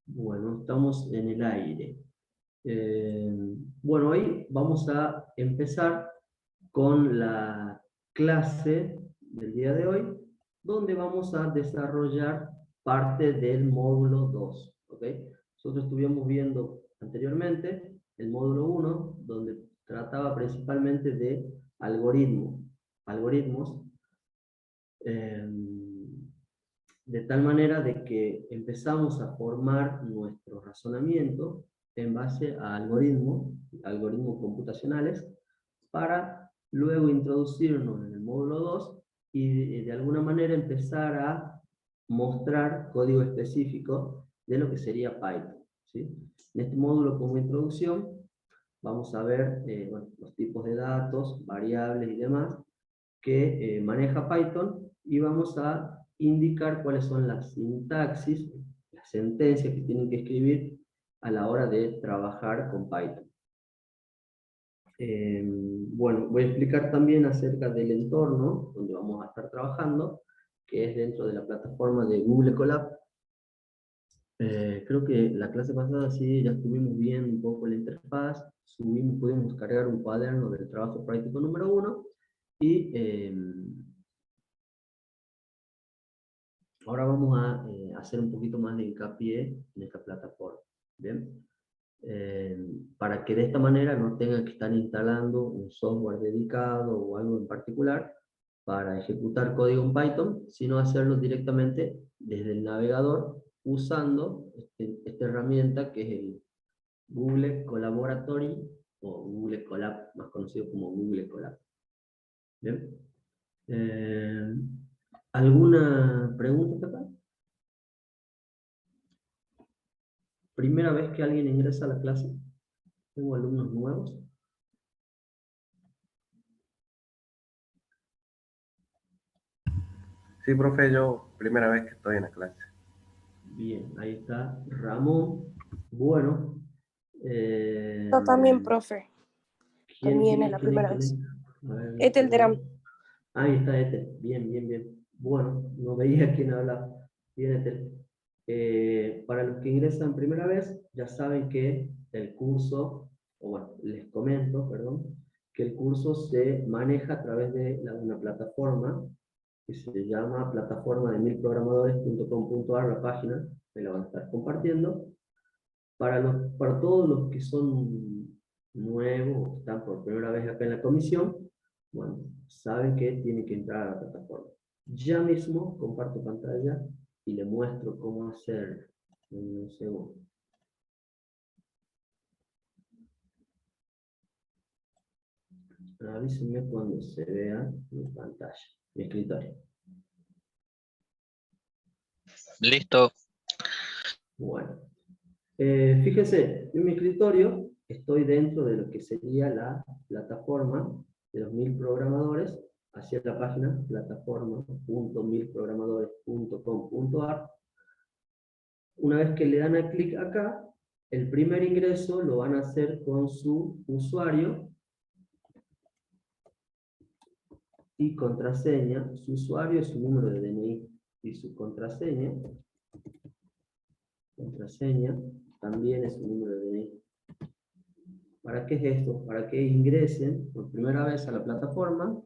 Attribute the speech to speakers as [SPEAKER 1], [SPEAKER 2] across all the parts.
[SPEAKER 1] Bueno, estamos en el aire. Bueno, hoy vamos a empezar con la clase del día de hoy, donde vamos a desarrollar parte del módulo 2. ¿Ok? Nosotros estuvimos viendo anteriormente el módulo 1, donde trataba principalmente de algoritmos, eh, de tal manera de que empezamos a formar nuestro razonamiento en base a algoritmos computacionales, para luego introducirnos en el módulo 2 y de alguna manera empezar a mostrar código específico de lo que sería Python, ¿sí? En este módulo, como introducción, vamos a ver bueno, los tipos de datos, variables y demás que maneja Python, y vamos a indicar cuáles son las sintaxis, las sentencias que tienen que escribir a la hora de trabajar con Python. Bueno, voy a explicar también acerca del entorno donde vamos a estar trabajando, que es dentro de la plataforma de Google Colab. Creo que la clase pasada sí ya estuvimos viendo un poco la interfaz, pudimos cargar un cuaderno del trabajo práctico número 1, y ahora vamos a hacer un poquito más de hincapié en esta plataforma. ¿Bien? Para que de esta manera no tengan que estar instalando un software dedicado o algo en particular para ejecutar código en Python, sino hacerlo directamente desde el navegador usando esta herramienta que es el Google Collaboratory, o Google Colab, más conocido como Google Colab. ¿Bien? Eh, ¿Alguna pregunta acá? ¿Primera vez que alguien ingresa a la clase? ¿Tengo alumnos nuevos?
[SPEAKER 2] Sí, profe, yo primera vez que estoy en la clase.
[SPEAKER 1] Bien, ahí está Ramón. Bueno,
[SPEAKER 3] Yo también, profe. También es la
[SPEAKER 1] quién es?
[SPEAKER 3] primera
[SPEAKER 1] ¿Quién es?
[SPEAKER 3] vez.
[SPEAKER 1] A ver,
[SPEAKER 3] Etel
[SPEAKER 1] déjame ver.
[SPEAKER 3] Deram.
[SPEAKER 1] Ahí está Ethel. Bien, bien, bien. Bueno, no veía quién hablaba. Bien, Ethel. Para los que ingresan primera vez, ya saben que el curso, o bueno, les comento, perdón, que el curso se maneja a través de una plataforma que se llama plataforma de milprogramadores.com.ar, la página, me la van a estar compartiendo. Para todos los que son nuevos, o están por primera vez acá en la comisión, bueno, saben que tienen que entrar a la plataforma. Ya mismo comparto pantalla y le muestro cómo hacer. Un segundo. Avísenme cuando se vea mi pantalla, mi escritorio.
[SPEAKER 4] Listo.
[SPEAKER 1] Bueno, fíjense, en mi escritorio estoy dentro de lo que sería la plataforma de los 1000 programadores, hacia la página plataforma.milprogramadores.com.ar. Una vez que le dan a clic acá, el primer ingreso lo van a hacer con su usuario y contraseña. Su usuario es su número de DNI, y su contraseña también es su número de DNI. ¿Para qué es esto? Para que ingresen por primera vez a la plataforma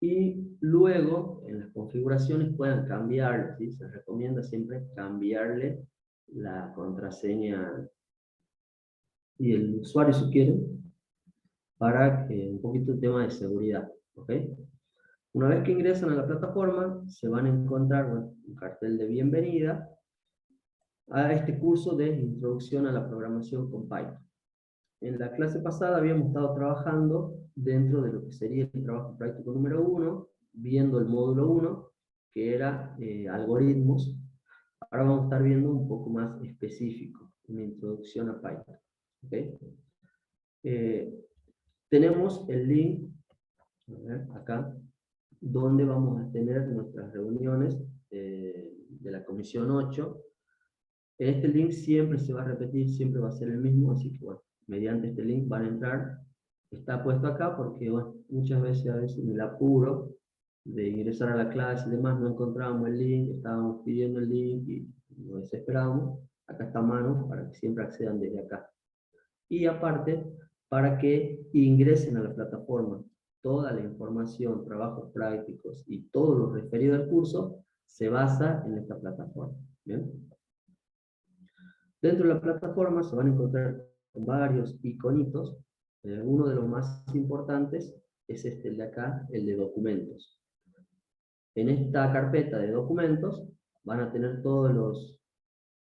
[SPEAKER 1] y luego en las configuraciones puedan cambiar, ¿sí? Se recomienda siempre cambiarle la contraseña y el usuario si quieren, para un poquito el tema de seguridad. ¿Ok? Una vez que ingresan a la plataforma, se van a encontrar, bueno, un cartel de bienvenida a este curso de introducción a la programación con Python. En la clase pasada habíamos estado trabajando dentro de lo que sería el trabajo práctico número 1, viendo el módulo 1, que era algoritmos. Ahora vamos a estar viendo un poco más específico, una introducción a Python. ¿Okay? Tenemos el link, a ver, acá, donde vamos a tener nuestras reuniones de la comisión 8. Este link siempre se va a repetir, siempre va a ser el mismo, así que bueno, mediante este link van a entrar. Está puesto acá porque bueno, muchas veces a veces me la apuro de ingresar a la clase y demás, no encontrábamos el link, estábamos pidiendo el link y nos desesperábamos. Acá está a mano para que siempre accedan desde acá. Y aparte, para que ingresen a la plataforma. Toda la información, trabajos prácticos y todo lo referido al curso se basa en esta plataforma. ¿Bien? Dentro de la plataforma se van a encontrar varios iconitos. Uno de los más importantes es este de acá, el de documentos. En esta carpeta de documentos van a tener todos los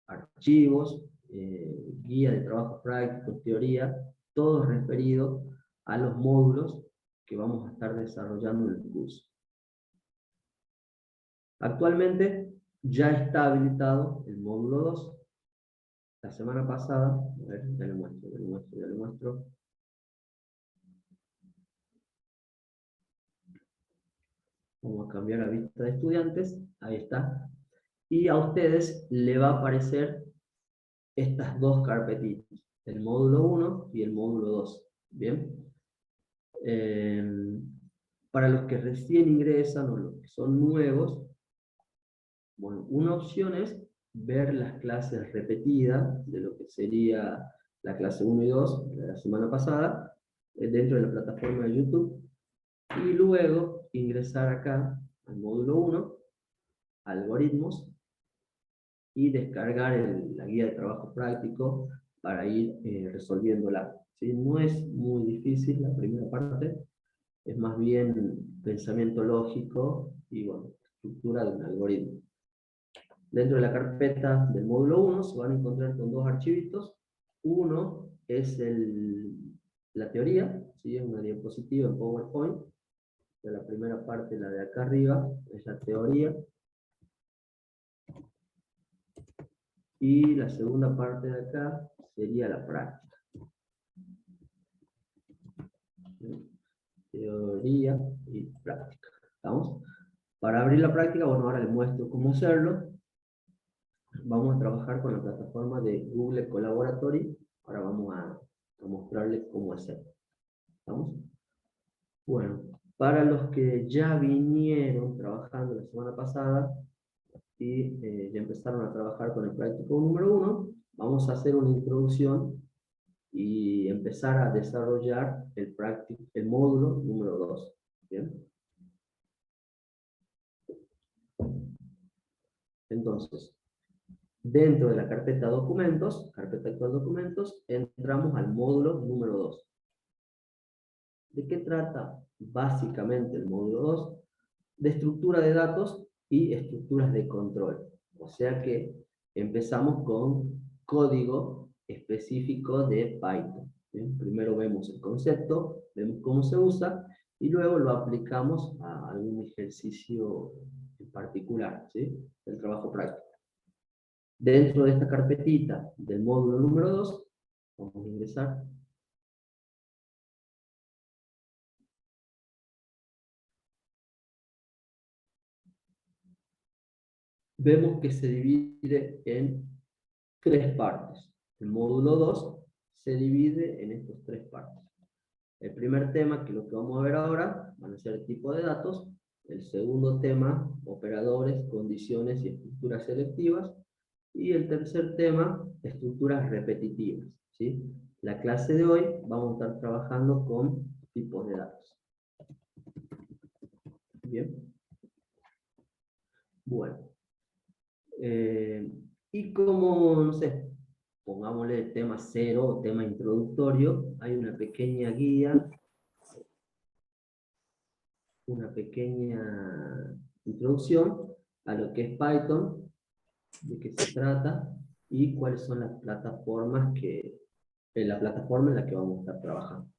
[SPEAKER 1] archivos, guía de trabajo práctico, teoría, todo referido a los módulos que vamos a estar desarrollando en el curso. Actualmente ya está habilitado el módulo 2. La semana pasada, a ver, ya le muestro. Vamos a cambiar a vista de estudiantes, ahí está. Y a ustedes le va a aparecer estas dos carpetitas, el módulo 1 y el módulo 2. ¿Bien? Para los que recién ingresan o los que son nuevos, bueno, una opción es ver las clases repetidas de lo que sería la clase 1 y 2 de la semana pasada, dentro de la plataforma de YouTube, y luego ingresar acá al módulo 1, algoritmos, y descargar la guía de trabajo práctico para ir resolviéndola. ¿Sí? No es muy difícil la primera parte, es más bien pensamiento lógico y bueno, estructura de un algoritmo. Dentro de la carpeta del módulo 1 se van a encontrar con dos archivitos. Uno es la teoría, ¿sí? Es una diapositiva en PowerPoint. La primera parte, la de acá arriba, es la teoría. Y la segunda parte de acá sería la práctica. Teoría y práctica. ¿Estamos? Para abrir la práctica, bueno, ahora les muestro cómo hacerlo. Vamos a trabajar con la plataforma de Google Collaboratory. Ahora vamos a mostrarles cómo hacerlo. ¿Estamos? Bueno, para los que ya vinieron trabajando la semana pasada y ya empezaron a trabajar con el práctico número 1, vamos a hacer una introducción y empezar a desarrollar el módulo número 2. ¿Bien? Entonces, dentro de la carpeta documentos, carpeta actual documentos, entramos al módulo número 2. ¿De qué trata básicamente el módulo 2? De estructura de datos y estructuras de control. O sea que empezamos con código específico de Python. ¿Bien? Primero vemos el concepto, vemos cómo se usa, y luego lo aplicamos a algún ejercicio en particular, ¿sí? El trabajo práctico. Dentro de esta carpetita del módulo número 2, vamos a ingresar. Vemos que se divide en 3 partes. El módulo 2 se divide en estas 3 partes. El primer tema, que es lo que vamos a ver ahora, van a ser el tipo de datos. El segundo tema, operadores, condiciones y estructuras selectivas. Y el tercer tema, estructuras repetitivas. ¿Sí? La clase de hoy vamos a estar trabajando con tipos de datos. Bien. Bueno. Y como, no sé, pongámosle tema 0 o tema introductorio, hay una pequeña guía, una pequeña introducción a lo que es Python, de qué se trata y cuáles son las plataformas la plataforma en la que vamos a estar trabajando.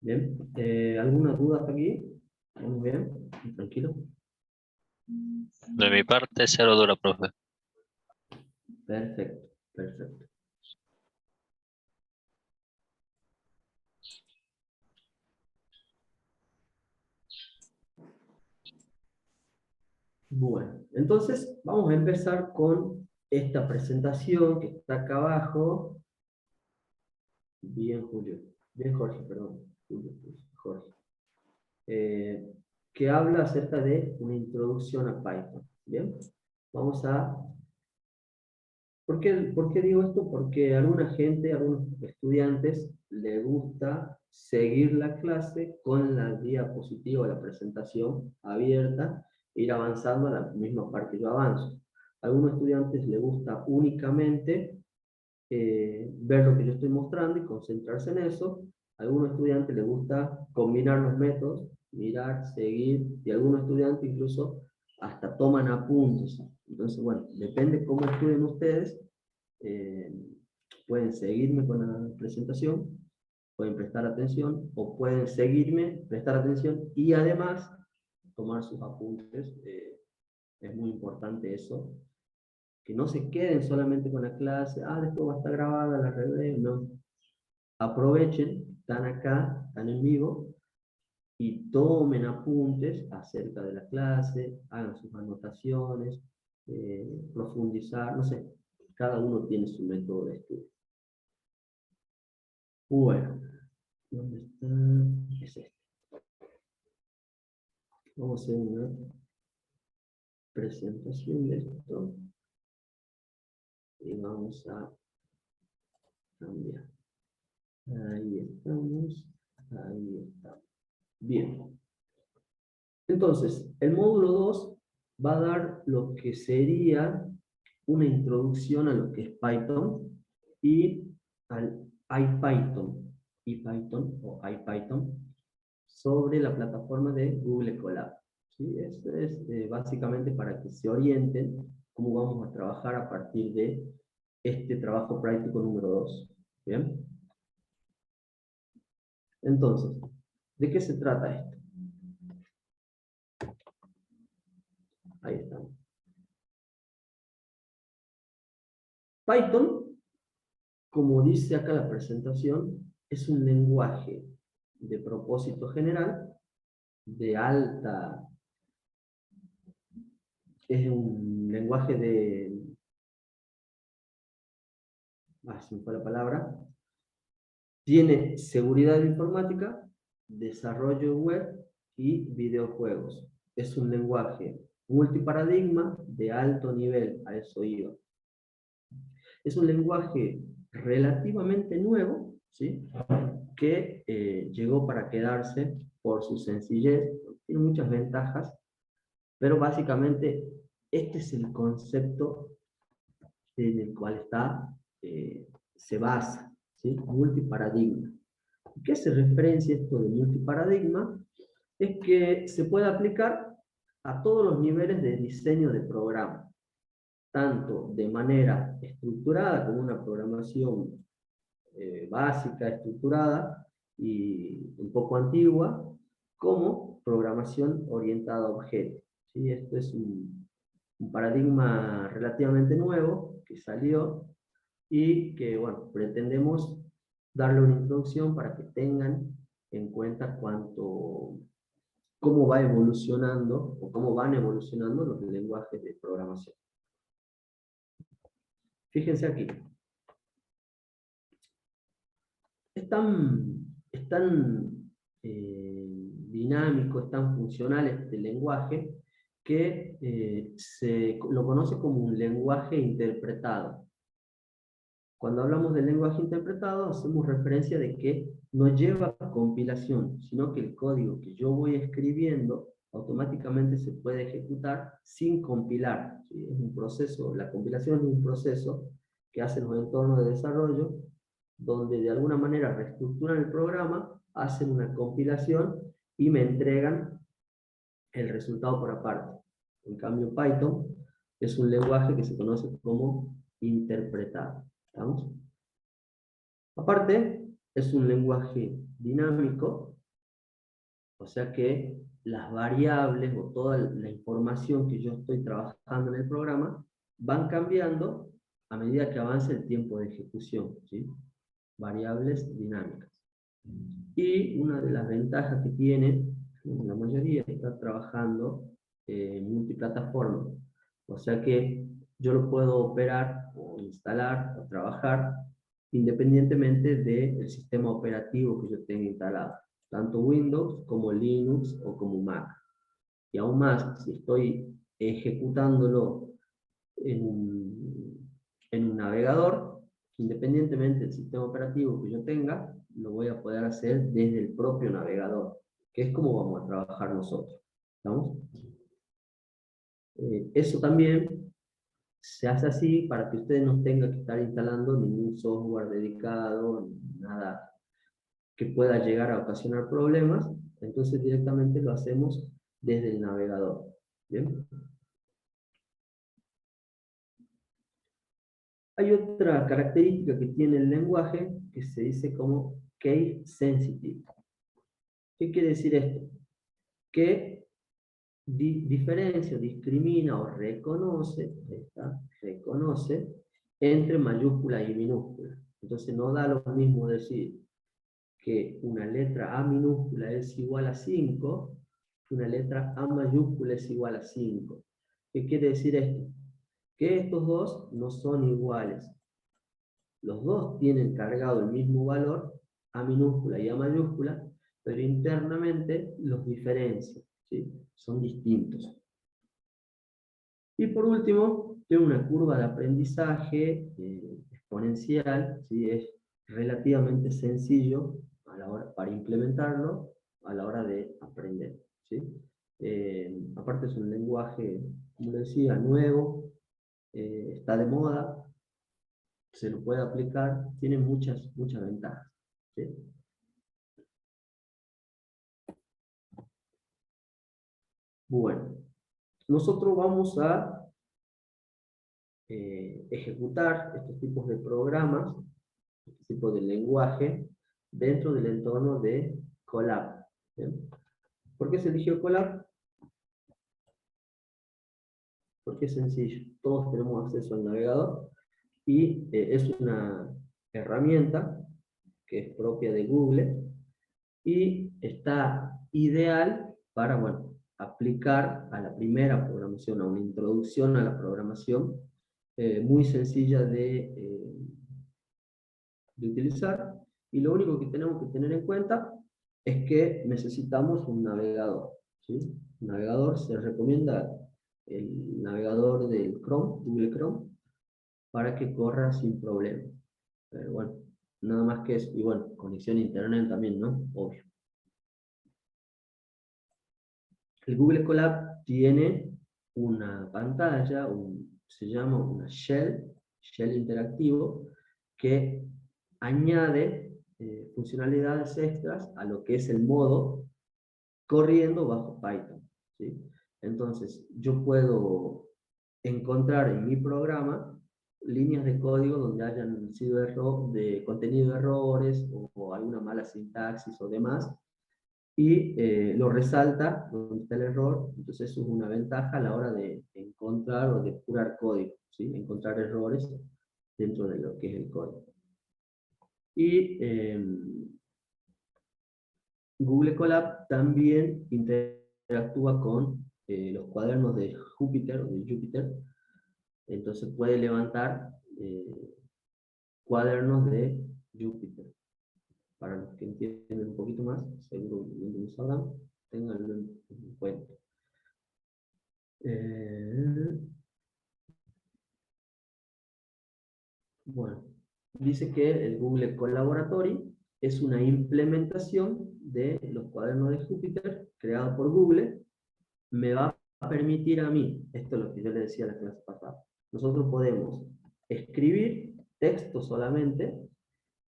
[SPEAKER 1] Bien, ¿alguna duda hasta aquí? ¿Vamos bien? ¿Tranquilo?
[SPEAKER 4] De mi parte, cero dura, profe.
[SPEAKER 1] Perfecto, perfecto. Bueno, entonces vamos a empezar con esta presentación que está acá abajo. Bien, Julio. Bien, Jorge, perdón. Julio, Jorge. Que habla acerca de una introducción a Python. Bien, vamos a por qué digo esto? Porque a alguna gente, a algunos estudiantes, les gusta seguir la clase con la diapositiva, la presentación abierta, e ir avanzando a la misma parte que yo avanzo. A algunos estudiantes les gusta únicamente ver lo que yo estoy mostrando y concentrarse en eso. A algunos estudiantes les gusta combinar los métodos, mirar, seguir, y algunos estudiantes incluso hasta toman apuntes. Entonces, bueno, depende cómo estudien ustedes, eh, pueden seguirme con la presentación, pueden prestar atención, o pueden seguirme, prestar atención, y además tomar sus apuntes. Es muy importante eso, que no se queden solamente con la clase, después va a estar grabada, la reveo, no. Aprovechen, están acá, están en vivo, y tomen apuntes acerca de la clase, hagan sus anotaciones, profundizar, no sé, cada uno tiene su método de estudio. Bueno, ¿dónde está? Es este. Vamos a hacer una presentación de esto, y vamos a cambiar. Ahí estamos, ahí estamos. Bien. Entonces, el módulo 2 va a dar lo que sería una introducción a lo que es Python y al IPython o IPython sobre la plataforma de Google Colab. ¿Sí? Esto es básicamente para que se orienten cómo vamos a trabajar a partir de este trabajo práctico número 2. ¿Bien? Entonces, ¿de qué se trata esto? Ahí estamos. Python, como dice acá la presentación, es un lenguaje de propósito general, de alta, es un lenguaje de, se me fue la palabra, tiene seguridad informática, desarrollo web y videojuegos. Es un lenguaje multiparadigma de alto nivel, a eso iba. Es un lenguaje relativamente nuevo, ¿sí? Que llegó para quedarse por su sencillez, tiene muchas ventajas, pero básicamente este es el concepto en el cual se basa, ¿sí? Multiparadigma. ¿Qué se referencia esto de multiparadigma? Es que se puede aplicar a todos los niveles de diseño de programa, tanto de manera estructurada, como una programación básica, estructurada y un poco antigua, como programación orientada a objetos. ¿Sí? Esto es un paradigma relativamente nuevo que salió y que, bueno, pretendemos darle una introducción para que tengan en cuenta cómo va evolucionando o cómo van evolucionando los lenguajes de programación. Fíjense aquí. Es tan dinámico, es tan funcional este lenguaje, que se lo conoce como un lenguaje interpretado. Cuando hablamos del lenguaje interpretado, hacemos referencia de que no lleva compilación, sino que el código que yo voy escribiendo automáticamente se puede ejecutar sin compilar. ¿Sí? Es un proceso, la compilación es un proceso que hacen los entornos de desarrollo, donde de alguna manera reestructuran el programa, hacen una compilación y me entregan el resultado por aparte. En cambio, Python es un lenguaje que se conoce como interpretado. ¿Estamos? Aparte, es un lenguaje dinámico, o sea que las variables o toda la información que yo estoy trabajando en el programa van cambiando a medida que avance el tiempo de ejecución, ¿sí? Variables dinámicas. Y una de las ventajas que tiene, la mayoría está trabajando multiplataforma, o sea que yo lo puedo operar o instalar o trabajar independientemente del sistema operativo que yo tenga instalado, tanto Windows como Linux o como Mac. Y aún más, si estoy ejecutándolo en un navegador, independientemente del sistema operativo que yo tenga, lo voy a poder hacer desde el propio navegador, que es como vamos a trabajar nosotros. ¿Estamos? Eso también se hace así para que ustedes no tengan que estar instalando ningún software dedicado, nada que pueda llegar a ocasionar problemas, entonces directamente lo hacemos desde el navegador. ¿Bien? Hay otra característica que tiene el lenguaje que se dice como case sensitive. ¿Qué quiere decir esto? Que diferencia, discrimina o reconoce entre mayúscula y minúscula. Entonces no da lo mismo decir que una letra A minúscula es igual a 5, que una letra A mayúscula es igual a 5. ¿Qué quiere decir esto? Que estos dos no son iguales. Los dos tienen cargado el mismo valor, A minúscula y A mayúscula, pero internamente los diferencia, ¿sí? Son distintos. Y por último, tiene una curva de aprendizaje exponencial, ¿sí? Es relativamente sencillo a la hora, para implementarlo a la hora de aprender, ¿sí? Aparte es un lenguaje, como les decía, nuevo, está de moda, se lo puede aplicar, tiene muchas ventajas, ¿sí? Bueno, nosotros vamos a ejecutar estos tipos de programas, este tipo de lenguaje, dentro del entorno de Colab. ¿Bien? ¿Por qué se eligió Colab? Porque es sencillo, todos tenemos acceso al navegador y es una herramienta que es propia de Google y está ideal para, bueno, aplicar a la primera programación, a una introducción a la programación muy sencilla de utilizar, y lo único que tenemos que tener en cuenta es que necesitamos un navegador, ¿sí? Un navegador, se recomienda el navegador del Chrome, Google Chrome, para que corra sin problema. Pero bueno, nada más que eso. Y bueno, conexión a internet también, ¿no? Obvio. El Google Colab tiene una pantalla, se llama una shell interactivo, que añade funcionalidades extras a lo que es el modo corriendo bajo Python, ¿sí? Entonces, yo puedo encontrar en mi programa líneas de código donde hayan sido contenido errores o alguna mala sintaxis o demás, y lo resalta donde está el error. Entonces eso es una ventaja a la hora de encontrar o de curar código, ¿sí? Encontrar errores dentro de lo que es el código. Y Google Colab también interactúa con los cuadernos de Jupyter o de Jupyter, entonces puede levantar cuadernos de Jupyter. Para los que entienden un poquito más, seguro lo sabrán, tenganlo en cuenta. Bueno, dice que el Google Collaboratory es una implementación de los cuadernos de Jupyter creado por Google. Me va a permitir a mí, esto es lo que yo le decía a la clase pasada, nosotros podemos escribir texto solamente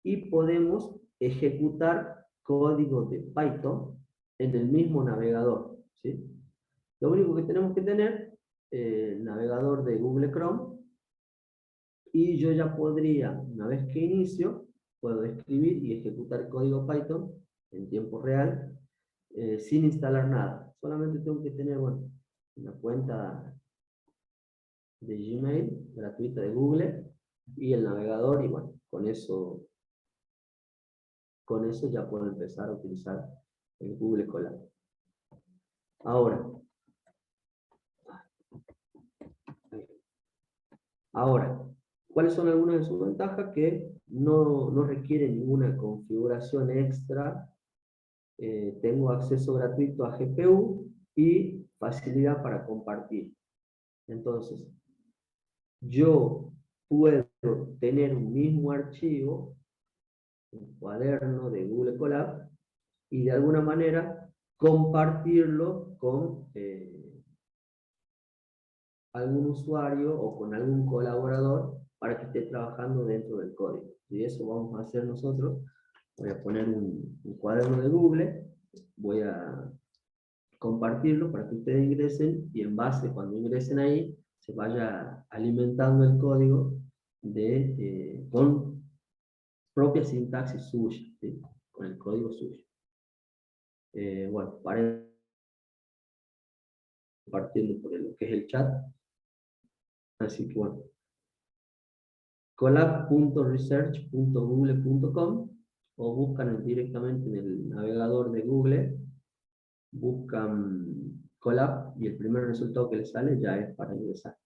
[SPEAKER 1] y podemos ejecutar código de Python en el mismo navegador, ¿sí? Lo único que tenemos que tener el navegador de Google Chrome, y yo ya podría, una vez que inicio, puedo escribir y ejecutar código Python en tiempo real, sin instalar nada. Solamente tengo que tener, bueno, una cuenta de Gmail gratuita de Google y el navegador, y bueno, con eso ya puedo empezar a utilizar el Google Colab. Ahora, ¿cuáles son algunas de sus ventajas? Que no requiere ninguna configuración extra, tengo acceso gratuito a GPU y facilidad para compartir. Entonces, yo puedo tener un mismo archivo, un cuaderno de Google Colab, y de alguna manera compartirlo con algún usuario o con algún colaborador para que esté trabajando dentro del código. Y eso vamos a hacer nosotros. Voy a poner un cuaderno de Google, voy a compartirlo para que ustedes ingresen y en base, cuando ingresen ahí, se vaya alimentando el código con propia sintaxis suya, ¿sí? Con el código suyo. Bueno, para compartirlo por lo que es el chat. Así que bueno, colab.research.google.com o buscan directamente en el navegador de Google, buscan Colab y el primer resultado que les sale ya es para ingresar.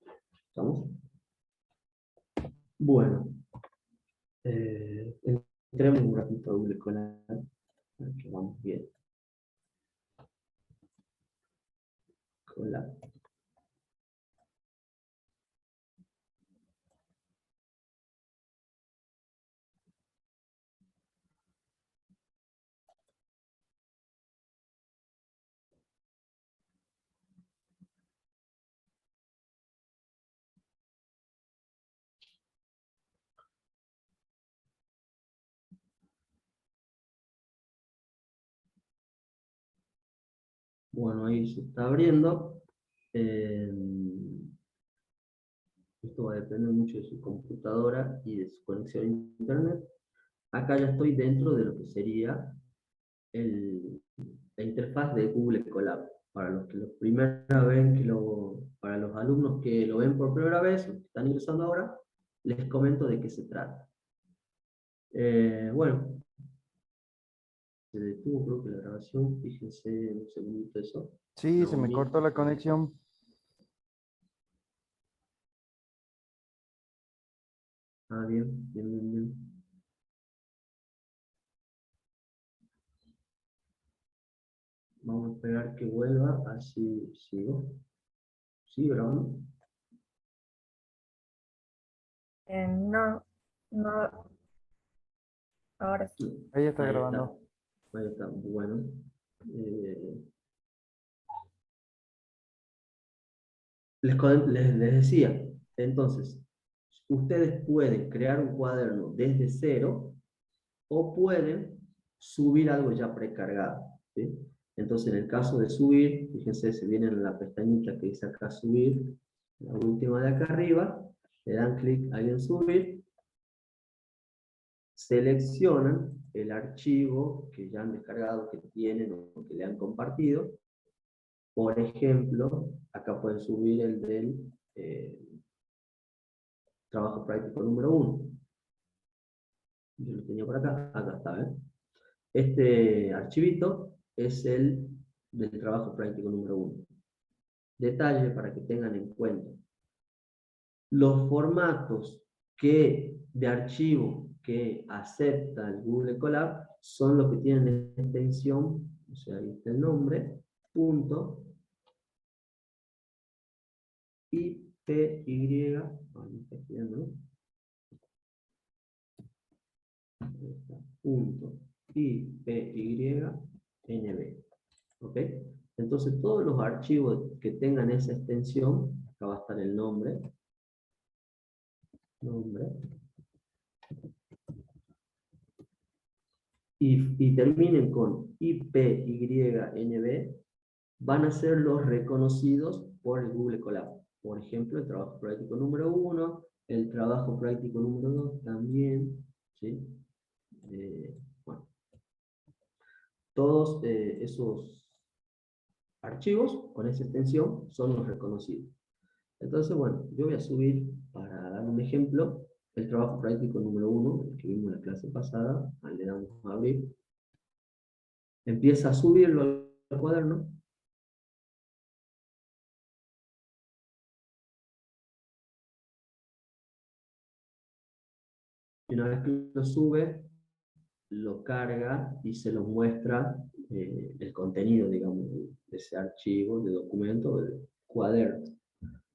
[SPEAKER 1] ¿Estamos? Bueno, entremos un ratito a Google Colab, para que vamos bien. Colab. Bueno, ahí se está abriendo. Esto va a depender mucho de su computadora y de su conexión a internet. Acá ya estoy dentro de lo que sería la interfaz de Google Colab. Para los que para los alumnos que lo ven por primera vez, que están ingresando ahora, les comento de qué se trata. Bueno, se detuvo creo que la grabación, fíjense un segundito eso.
[SPEAKER 5] Sí,
[SPEAKER 1] No,
[SPEAKER 5] se me cortó la conexión.
[SPEAKER 1] Ah, bien, bien, bien, bien. Vamos a esperar que vuelva, así sigo. ¿Sigo grabando?
[SPEAKER 6] No, no, ahora sí.
[SPEAKER 1] Sí.
[SPEAKER 5] Ahí está
[SPEAKER 1] Ahí está.
[SPEAKER 5] grabando.
[SPEAKER 1] Ahí está, bueno. Les decía, entonces, ustedes pueden crear un cuaderno desde cero o pueden subir algo ya precargado, ¿sí? Entonces, en el caso de subir, fíjense, se viene en la pestañita que dice acá subir, la última de acá arriba, le dan clic ahí en subir, seleccionan el archivo que ya han descargado, que tienen o que le han compartido. Por ejemplo, acá pueden subir el del trabajo práctico número 1. Yo lo tenía por acá está, ¿eh? Este archivito es el del trabajo práctico número 1. Detalle para que tengan en cuenta. Los formatos de archivo que acepta el Google Colab son los que tienen extensión, o sea, ahí está el nombre, punto, IPY, punto, IPYNB. ¿Ok? Entonces todos los archivos que tengan esa extensión, acá va a estar el nombre, y terminen con IPYNB, van a ser los reconocidos por el Google Colab. Por ejemplo, el trabajo práctico número 1, el trabajo práctico número 2 también, ¿sí? Bueno, todos esos archivos con esa extensión son los reconocidos. Entonces, bueno, yo voy a subir, para dar un ejemplo, el trabajo práctico número 1, el que vimos en la clase pasada. Ahí le damos a abrir. Empieza a subirlo al cuaderno. Y una vez que lo sube, lo carga y se los muestra el contenido, digamos, de ese archivo, de documento, del cuaderno,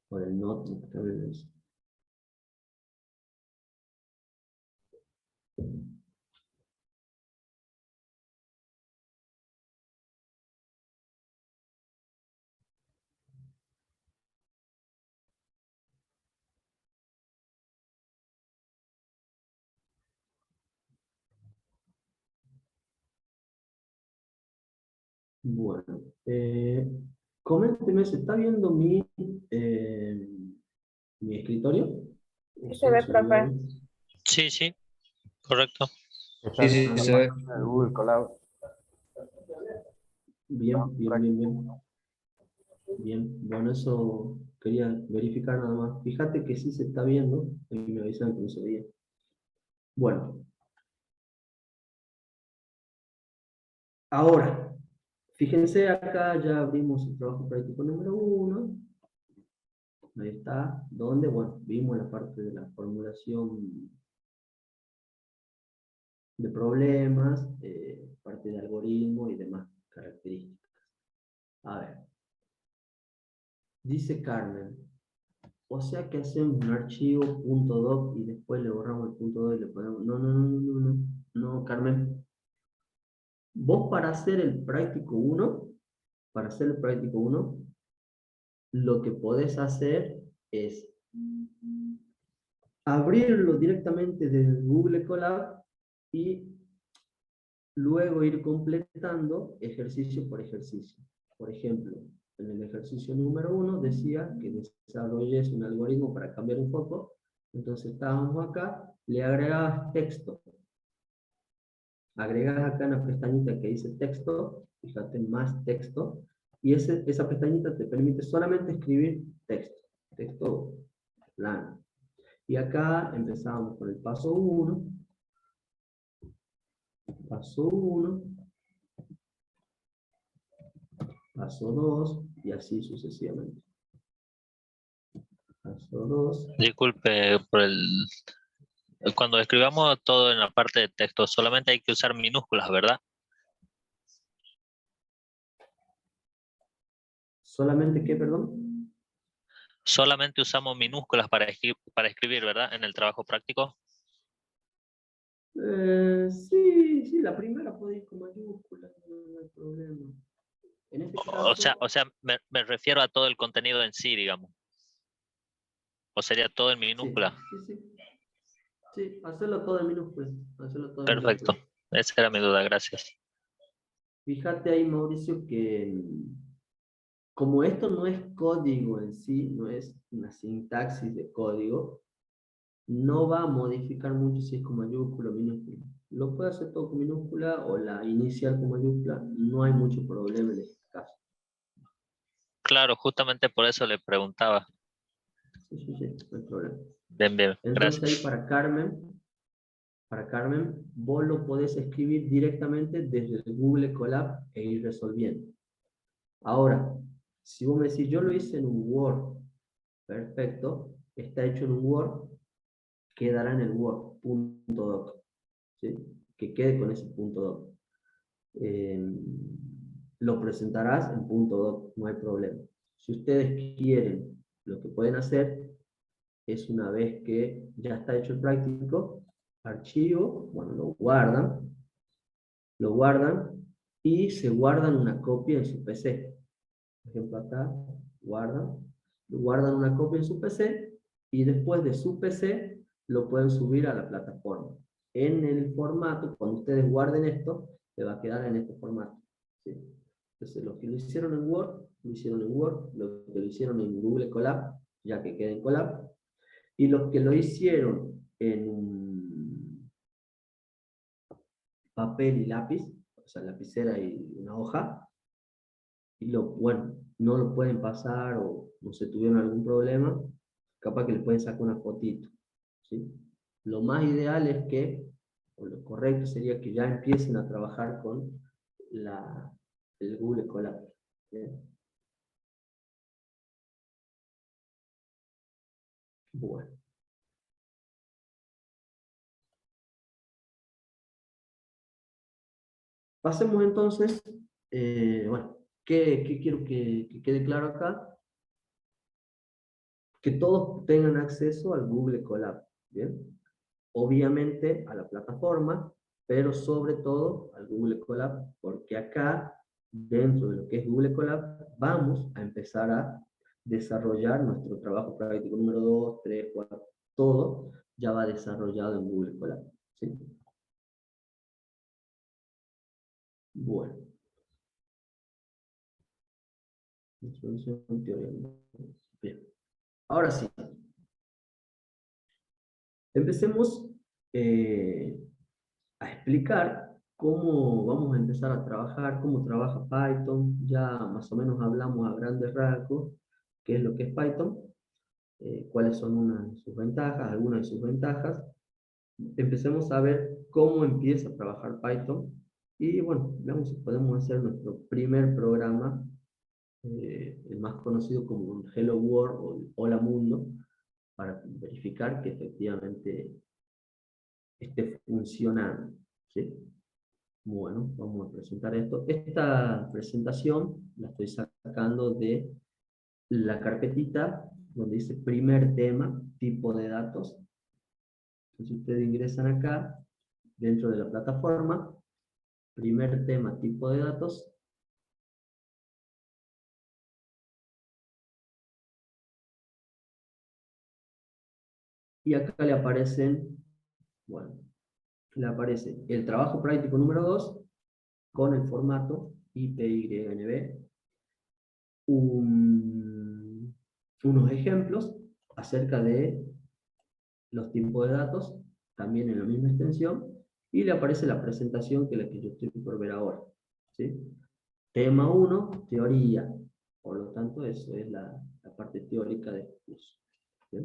[SPEAKER 1] o del notebook también es. Bueno, coménteme, ¿se está viendo mi escritorio? ¿O
[SPEAKER 6] Sí se ve,
[SPEAKER 1] solo
[SPEAKER 6] profe.
[SPEAKER 4] Sí, sí, correcto.
[SPEAKER 2] Está bien,
[SPEAKER 1] Ah,
[SPEAKER 2] la
[SPEAKER 1] bien,
[SPEAKER 2] página de Google Colab.
[SPEAKER 1] bien, bien, bien, bien. Bien, bueno, eso quería verificar nada más. Fíjate que sí se está viendo, y me avisan que no se veía. Bueno, ahora, fíjense acá, ya abrimos el trabajo práctico número 1. Ahí está, donde, bueno, vimos la parte de la formulación de problemas, parte de algoritmo y demás características. A ver, dice Carmen, o sea que hacemos un archivo .doc y después le borramos el .doc y le ponemos... No, no, no, no, no, no, Carmen. Vos para hacer el práctico 1, lo que podés hacer es abrirlo directamente desde Google Colab y luego ir completando ejercicio por ejercicio. Por ejemplo, en el ejercicio número 1 decía que desarrolles un algoritmo para cambiar un foco, entonces estábamos acá, le agregabas texto. Agregas acá en la pestañita que dice texto, fíjate, más texto, y esa pestañita te permite solamente escribir texto plano. Y acá empezamos con el paso 1, paso 1, paso 2, y así sucesivamente. Paso 2.
[SPEAKER 4] Disculpe por el... Cuando escribamos todo en la parte de texto, solamente hay que usar minúsculas, ¿verdad?
[SPEAKER 1] ¿Solamente qué, perdón?
[SPEAKER 4] Solamente usamos minúsculas para escribir, ¿verdad? En el trabajo práctico.
[SPEAKER 1] Sí, sí, la primera puede ir con mayúsculas, no hay problema. En este caso,
[SPEAKER 4] O sea, me refiero a todo el contenido en sí, digamos. O sería todo en
[SPEAKER 1] sí,
[SPEAKER 4] minúscula.
[SPEAKER 1] sí, sí. Sí, hacerlo todo en minúsculas. Hacerlo todo en
[SPEAKER 4] Perfecto.
[SPEAKER 1] minúsculas.
[SPEAKER 4] Esa era mi duda, gracias.
[SPEAKER 1] Fíjate ahí, Mauricio, que como esto no es código en sí, no es una sintaxis de código, no va a modificar mucho si es con mayúscula o minúscula. Lo puede hacer todo con minúscula o la inicial con mayúscula, no hay mucho problema en este caso.
[SPEAKER 4] Claro, justamente por eso le preguntaba.
[SPEAKER 1] Sí, sí, sí, no hay problema.
[SPEAKER 4] Bien, bien,
[SPEAKER 1] Entonces ahí
[SPEAKER 4] gracias.
[SPEAKER 1] para Carmen, vos lo podés escribir directamente desde el Google Colab e ir resolviendo. Ahora, si vos me decís, yo lo hice en un Word, perfecto, está hecho en un Word, quedará en el Word.doc, ¿sí? Que quede con ese .doc. Lo presentarás en .doc, no hay problema. Si ustedes quieren, lo que pueden hacer es una vez que ya está hecho el práctico, archivo, bueno, lo guardan y se guardan una copia en su PC. Por ejemplo, acá, guardan una copia en su PC y después de su PC lo pueden subir a la plataforma. En el formato, cuando ustedes guarden esto, se va a quedar en este formato. ¿Sí? Entonces, los que lo hicieron en Word, lo hicieron en Word, los que lo hicieron en Google Colab, ya que queda en Colab, y los que lo hicieron en un papel y lápiz, o sea, lapicera y una hoja, y bueno, no lo pueden pasar o no se tuvieron algún problema, capaz que le pueden sacar una fotito, ¿sí? Lo más ideal es que, o lo correcto sería que ya empiecen a trabajar con el Google Colab. ¿Bien? Bueno. Pasemos entonces, bueno, ¿qué quiero que quede claro acá? Que todos tengan acceso al Google Colab, ¿bien? Obviamente a la plataforma, pero sobre todo al Google Colab, porque acá, dentro de lo que es Google Colab, vamos a empezar a desarrollar nuestro trabajo práctico número 2, 3, 4, todo ya va desarrollado en Google Colab, ¿sí? Bueno. Introducción, teoría. Bien. Ahora sí. Empecemos a explicar cómo vamos a empezar a trabajar, cómo trabaja Python. Ya más o menos hablamos a grandes rasgos qué es lo que es Python, cuáles son unas de sus ventajas, algunas de sus ventajas. Empecemos a ver cómo empieza a trabajar Python y bueno, veamos si podemos hacer nuestro primer programa, el más conocido como un Hello World o Hola Mundo, para verificar que efectivamente esté funcionando, ¿sí? Bueno, vamos a presentar esto. Esta presentación la estoy sacando de la carpetita donde dice primer tema, tipo de datos. Entonces ustedes ingresan acá, dentro de la plataforma, primer tema, tipo de datos. Y acá le aparecen, bueno, le aparece el trabajo práctico número 2 con el formato IPYNB, unos ejemplos acerca de los tipos de datos, también en la misma extensión, y le aparece la presentación que es la que yo estoy por ver ahora, ¿sí? Tema 1, teoría, por lo tanto eso es la parte teórica del curso, ¿sí?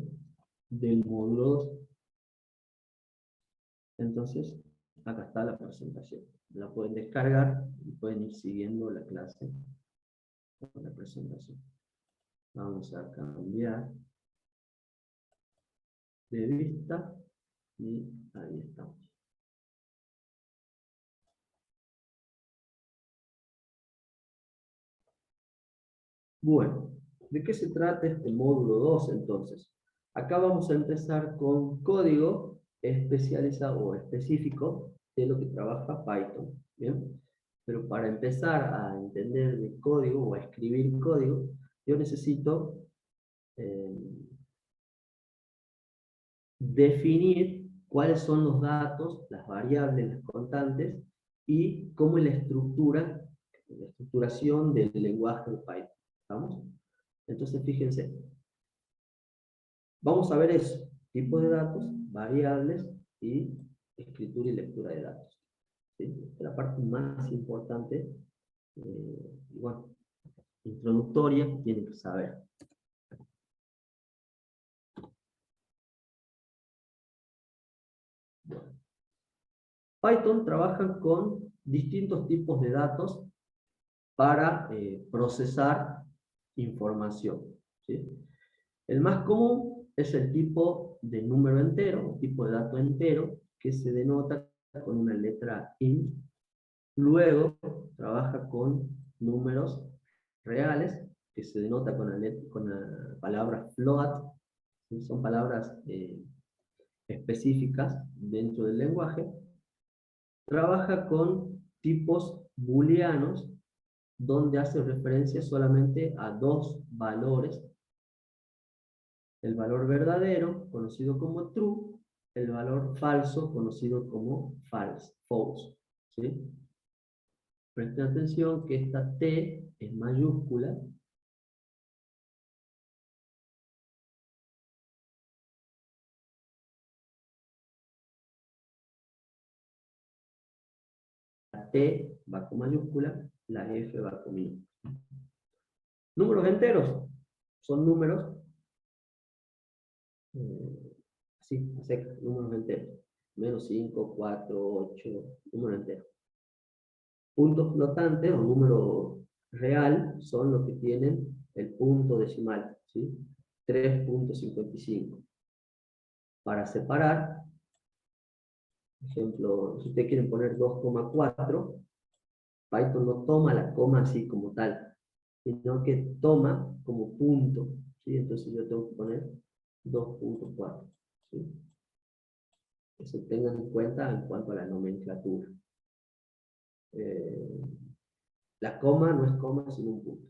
[SPEAKER 1] Del módulo 2. Entonces, acá está la presentación. La pueden descargar y pueden ir siguiendo la clase con la presentación. Vamos a cambiar de vista y ahí estamos. Bueno, ¿de qué se trata este módulo 2 entonces? Acá vamos a empezar con código especializado o específico de lo que trabaja Python, ¿bien? Pero para empezar a entender de código o a escribir código, yo necesito definir cuáles son los datos, las variables, las constantes, y cómo es la estructuración del lenguaje de Python. ¿Estamos? Entonces, fíjense, vamos a ver eso, tipos de datos, variables y escritura y lectura de datos. ¿Sí? Esta es la parte más importante, y bueno, introductoria, que tienen que saber. Bueno. Python trabaja con distintos tipos de datos para procesar información, ¿sí? El más común es el tipo de número entero, tipo de dato entero, que se denota con una letra int. Luego trabaja con números reales, que se denota con la palabra float, ¿sí? Son palabras específicas dentro del lenguaje. Trabaja con tipos booleanos, donde hace referencia solamente a dos valores: el valor verdadero, conocido como true, el valor falso, conocido como false. ¿Sí? Presten atención que esta T es mayúscula, la T va con mayúscula, la F va con minúscula. Números enteros son números, así, números enteros. Menos 5, 4, 8, número entero. Puntos flotantes o número real son los que tienen el punto decimal, ¿sí? 3.55. Para separar, por ejemplo, si ustedes quieren poner 2,4, Python no toma la coma así como tal, sino que toma como punto, ¿sí? Entonces yo tengo que poner 2.4, ¿sí? Eso tengan en cuenta en cuanto a la nomenclatura. La coma no es coma sino un punto.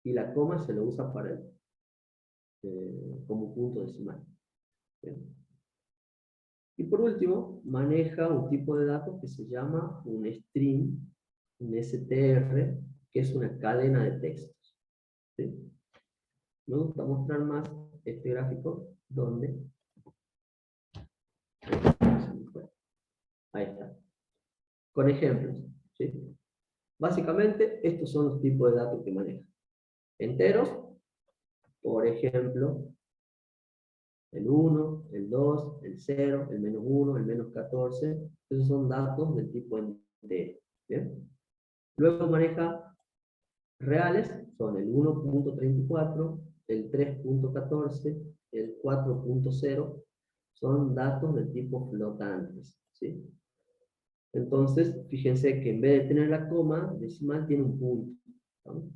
[SPEAKER 1] Y la coma se lo usa para como punto decimal. ¿Bien? Y por último, maneja un tipo de datos que se llama un string, un str, que es una cadena de textos. ¿sí? Me gusta mostrar más este gráfico donde... Ahí está. Con ejemplos, ¿sí? Básicamente, estos son los tipos de datos que maneja. Enteros, por ejemplo, el 1, el 2, el 0, el -1, el -14. Esos son datos del tipo entero. ¿Bien? Luego maneja reales, son el 1.34, el 3.14, el 4.0, son datos del tipo flotantes, ¿sí? Entonces, fíjense que en vez de tener la coma decimal tiene un punto, ¿no?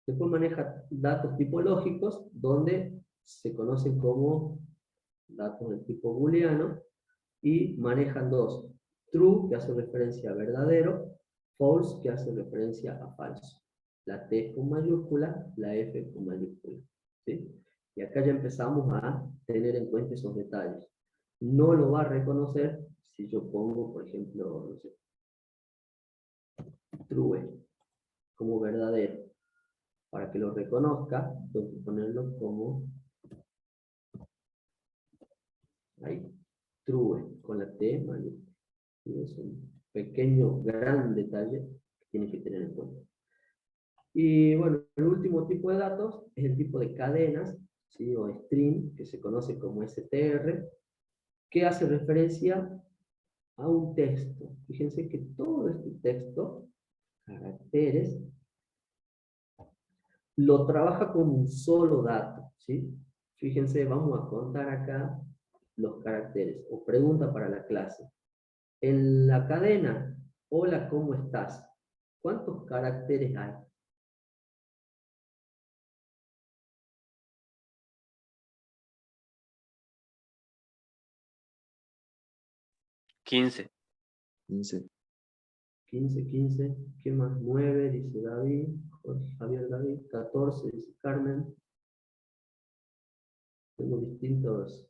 [SPEAKER 1] Después maneja datos tipológicos, donde se conocen como datos del tipo booleano, y manejan dos: true, que hace referencia a verdadero; false, que hace referencia a falso. La T con mayúscula, la F con mayúscula, ¿sí? Y acá ya empezamos a tener en cuenta esos detalles. No lo va a reconocer si yo pongo, por ejemplo, no sé, true, como verdadero. Para que lo reconozca, tengo que ponerlo como ahí, true, con la T mayúscula. Y es un pequeño, gran detalle que tiene que tener en cuenta. Y bueno, el último tipo de datos es el tipo de cadenas, ¿sí? O string, que se conoce como str, que hace referencia a un texto. Fíjense que todo este texto, caracteres, lo trabaja como un solo dato, ¿sí? Fíjense, vamos a contar acá los caracteres, o pregunta para la clase. En la cadena, hola, ¿cómo estás? ¿Cuántos caracteres hay?
[SPEAKER 5] 15.
[SPEAKER 2] 15.
[SPEAKER 1] 15. ¿Qué más? 9, dice David, Javier David. 14, dice Carmen. Tengo distintos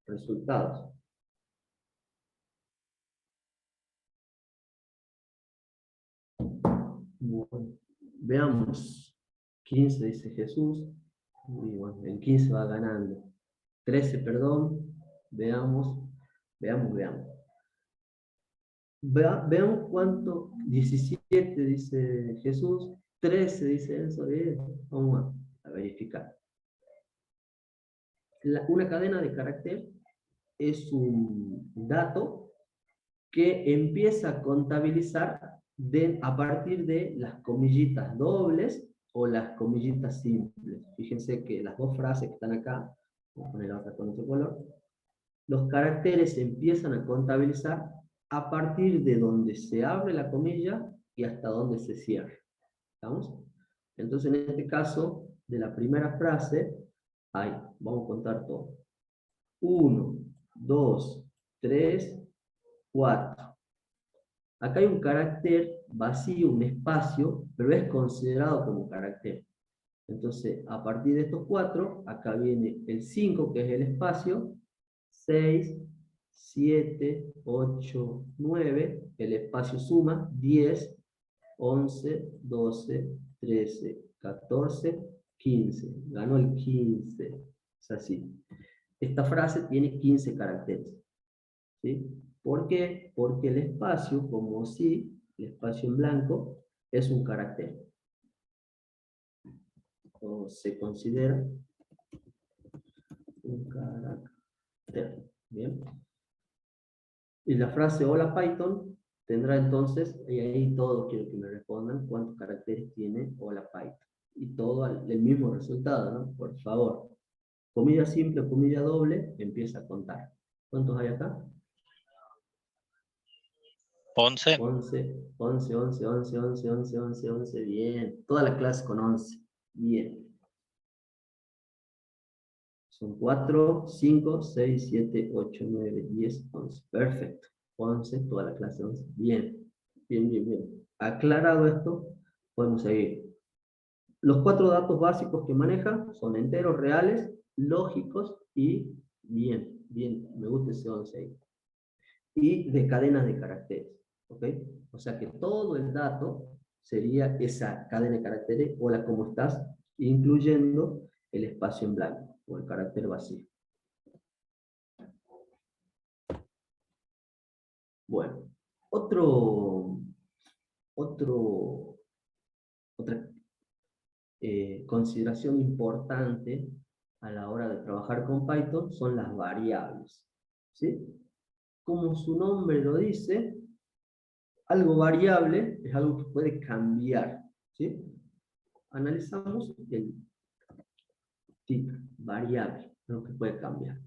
[SPEAKER 1] resultados. Bueno, veamos. 15, dice Jesús. Y bueno, el 15 va ganando. 13, perdón. Veamos. Veamos cuánto. 17, dice Jesús. 13, dice Enzo. Vamos a verificar. Una cadena de carácter es un dato que empieza a contabilizar a partir de las comillitas dobles o las comillitas simples. Fíjense que las dos frases que están acá, voy a poner la otra con otro color, los caracteres se empiezan a contabilizar a partir de donde se abre la comilla y hasta donde se cierra. ¿Estamos? Entonces, en este caso, de la primera frase, ahí, vamos a contar todo. 1, 2, 3, 4. Acá hay un carácter vacío, un espacio, pero es considerado como carácter. Entonces, a partir de estos 4, acá viene el 5, que es el espacio, 6, 7, 8, 9, el espacio suma, 10, 11, 12, 13, 14, 15. Ganó el 15. Es así. Esta frase tiene 15 caracteres. ¿Sí? ¿Por qué? Porque el espacio, como si, el espacio en blanco, es un carácter. O se considera un carácter. ¿Bien? Y la frase hola Python tendrá entonces, y ahí todos quiero que me respondan cuántos caracteres tiene hola Python. Y todo el mismo resultado, ¿no? Por favor. Comilla simple, comilla doble, empieza a contar. ¿Cuántos hay acá?
[SPEAKER 4] 11.
[SPEAKER 1] 11, 11, 11, 11, 11, 11, 11, 11, bien. Toda la clase con 11. Bien. Son 4, 5, 6, 7, 8, 9, 10, 11. Perfecto. 11, toda la clase 11. Bien. Bien. Aclarado esto, podemos seguir. Los 4 datos básicos que maneja son enteros, reales, lógicos y bien. Me gusta ese 11 ahí. Y de cadenas de caracteres. ¿Ok? O sea que todo el dato sería esa cadena de caracteres, hola, ¿cómo estás? Incluyendo el espacio en blanco, o el carácter vacío. Bueno, otra consideración importante a la hora de trabajar con Python son las variables, ¿sí? Como su nombre lo dice, algo variable es algo que puede cambiar, ¿sí? Analizamos el tipo variable, lo que puede cambiar.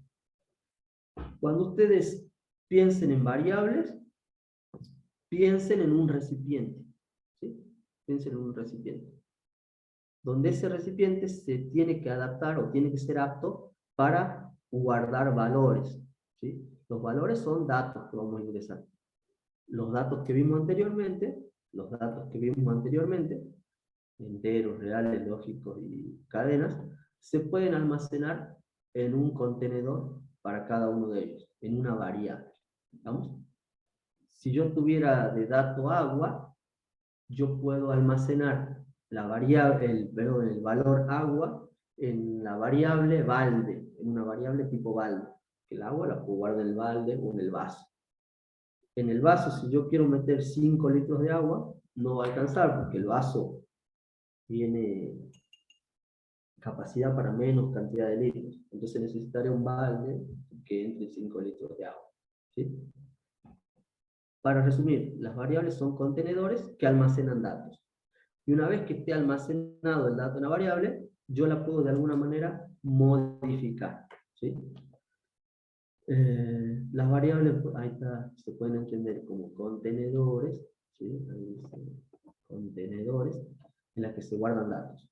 [SPEAKER 1] Cuando ustedes piensen en variables, piensen en un recipiente, ¿sí? Piensen en un recipiente, donde ese recipiente se tiene que adaptar o tiene que ser apto para guardar valores, ¿sí? Los valores son datos que vamos a ingresar. Los datos que vimos anteriormente, enteros, reales, lógicos y cadenas, se pueden almacenar en un contenedor para cada uno de ellos, en una variable. ¿Vamos? Si yo tuviera de dato agua, yo puedo almacenar la variable, el valor agua en la variable balde, en una variable tipo balde. El agua la puedo guardar en el balde o en el vaso. En el vaso, si yo quiero meter 5 litros de agua, no va a alcanzar porque el vaso tiene capacidad para menos cantidad de litros. Entonces necesitaré un balde que entre 5 litros de agua, ¿sí? Para resumir, las variables son contenedores que almacenan datos. Y una vez que esté almacenado el dato en la variable, yo la puedo de alguna manera modificar, ¿sí? Las variables, ahí está, se pueden entender como contenedores, ¿sí? Ahí dice, contenedores en las que se guardan datos.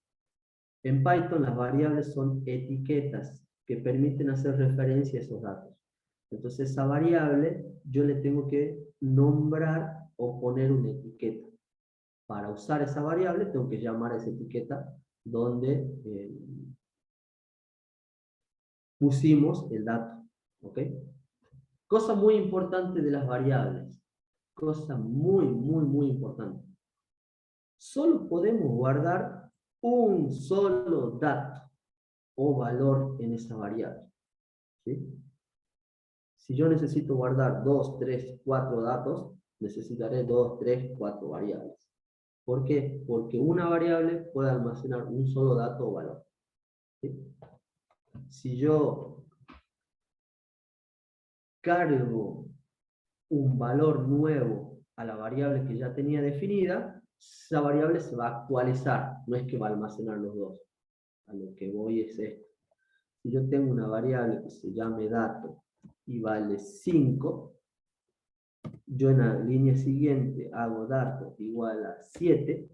[SPEAKER 1] En Python las variables son etiquetas que permiten hacer referencia a esos datos. Entonces esa variable yo le tengo que nombrar o poner una etiqueta. Para usar esa variable tengo que llamar a esa etiqueta donde pusimos el dato. ¿Ok? Cosa muy importante de las variables. Cosa muy importante. Solo podemos guardar un solo dato o valor en esa variable, ¿sí? Si yo necesito guardar 2, 3, 4 datos, necesitaré 2, 3, 4 variables. ¿Por qué? Porque una variable puede almacenar un solo dato o valor, ¿sí? Si yo cargo un valor nuevo a la variable que ya tenía definida, esa variable se va a actualizar, no es que va a almacenar los dos. A lo que voy es esto. Si yo tengo una variable que se llame dato y vale 5, yo en la línea siguiente hago dato igual a 7,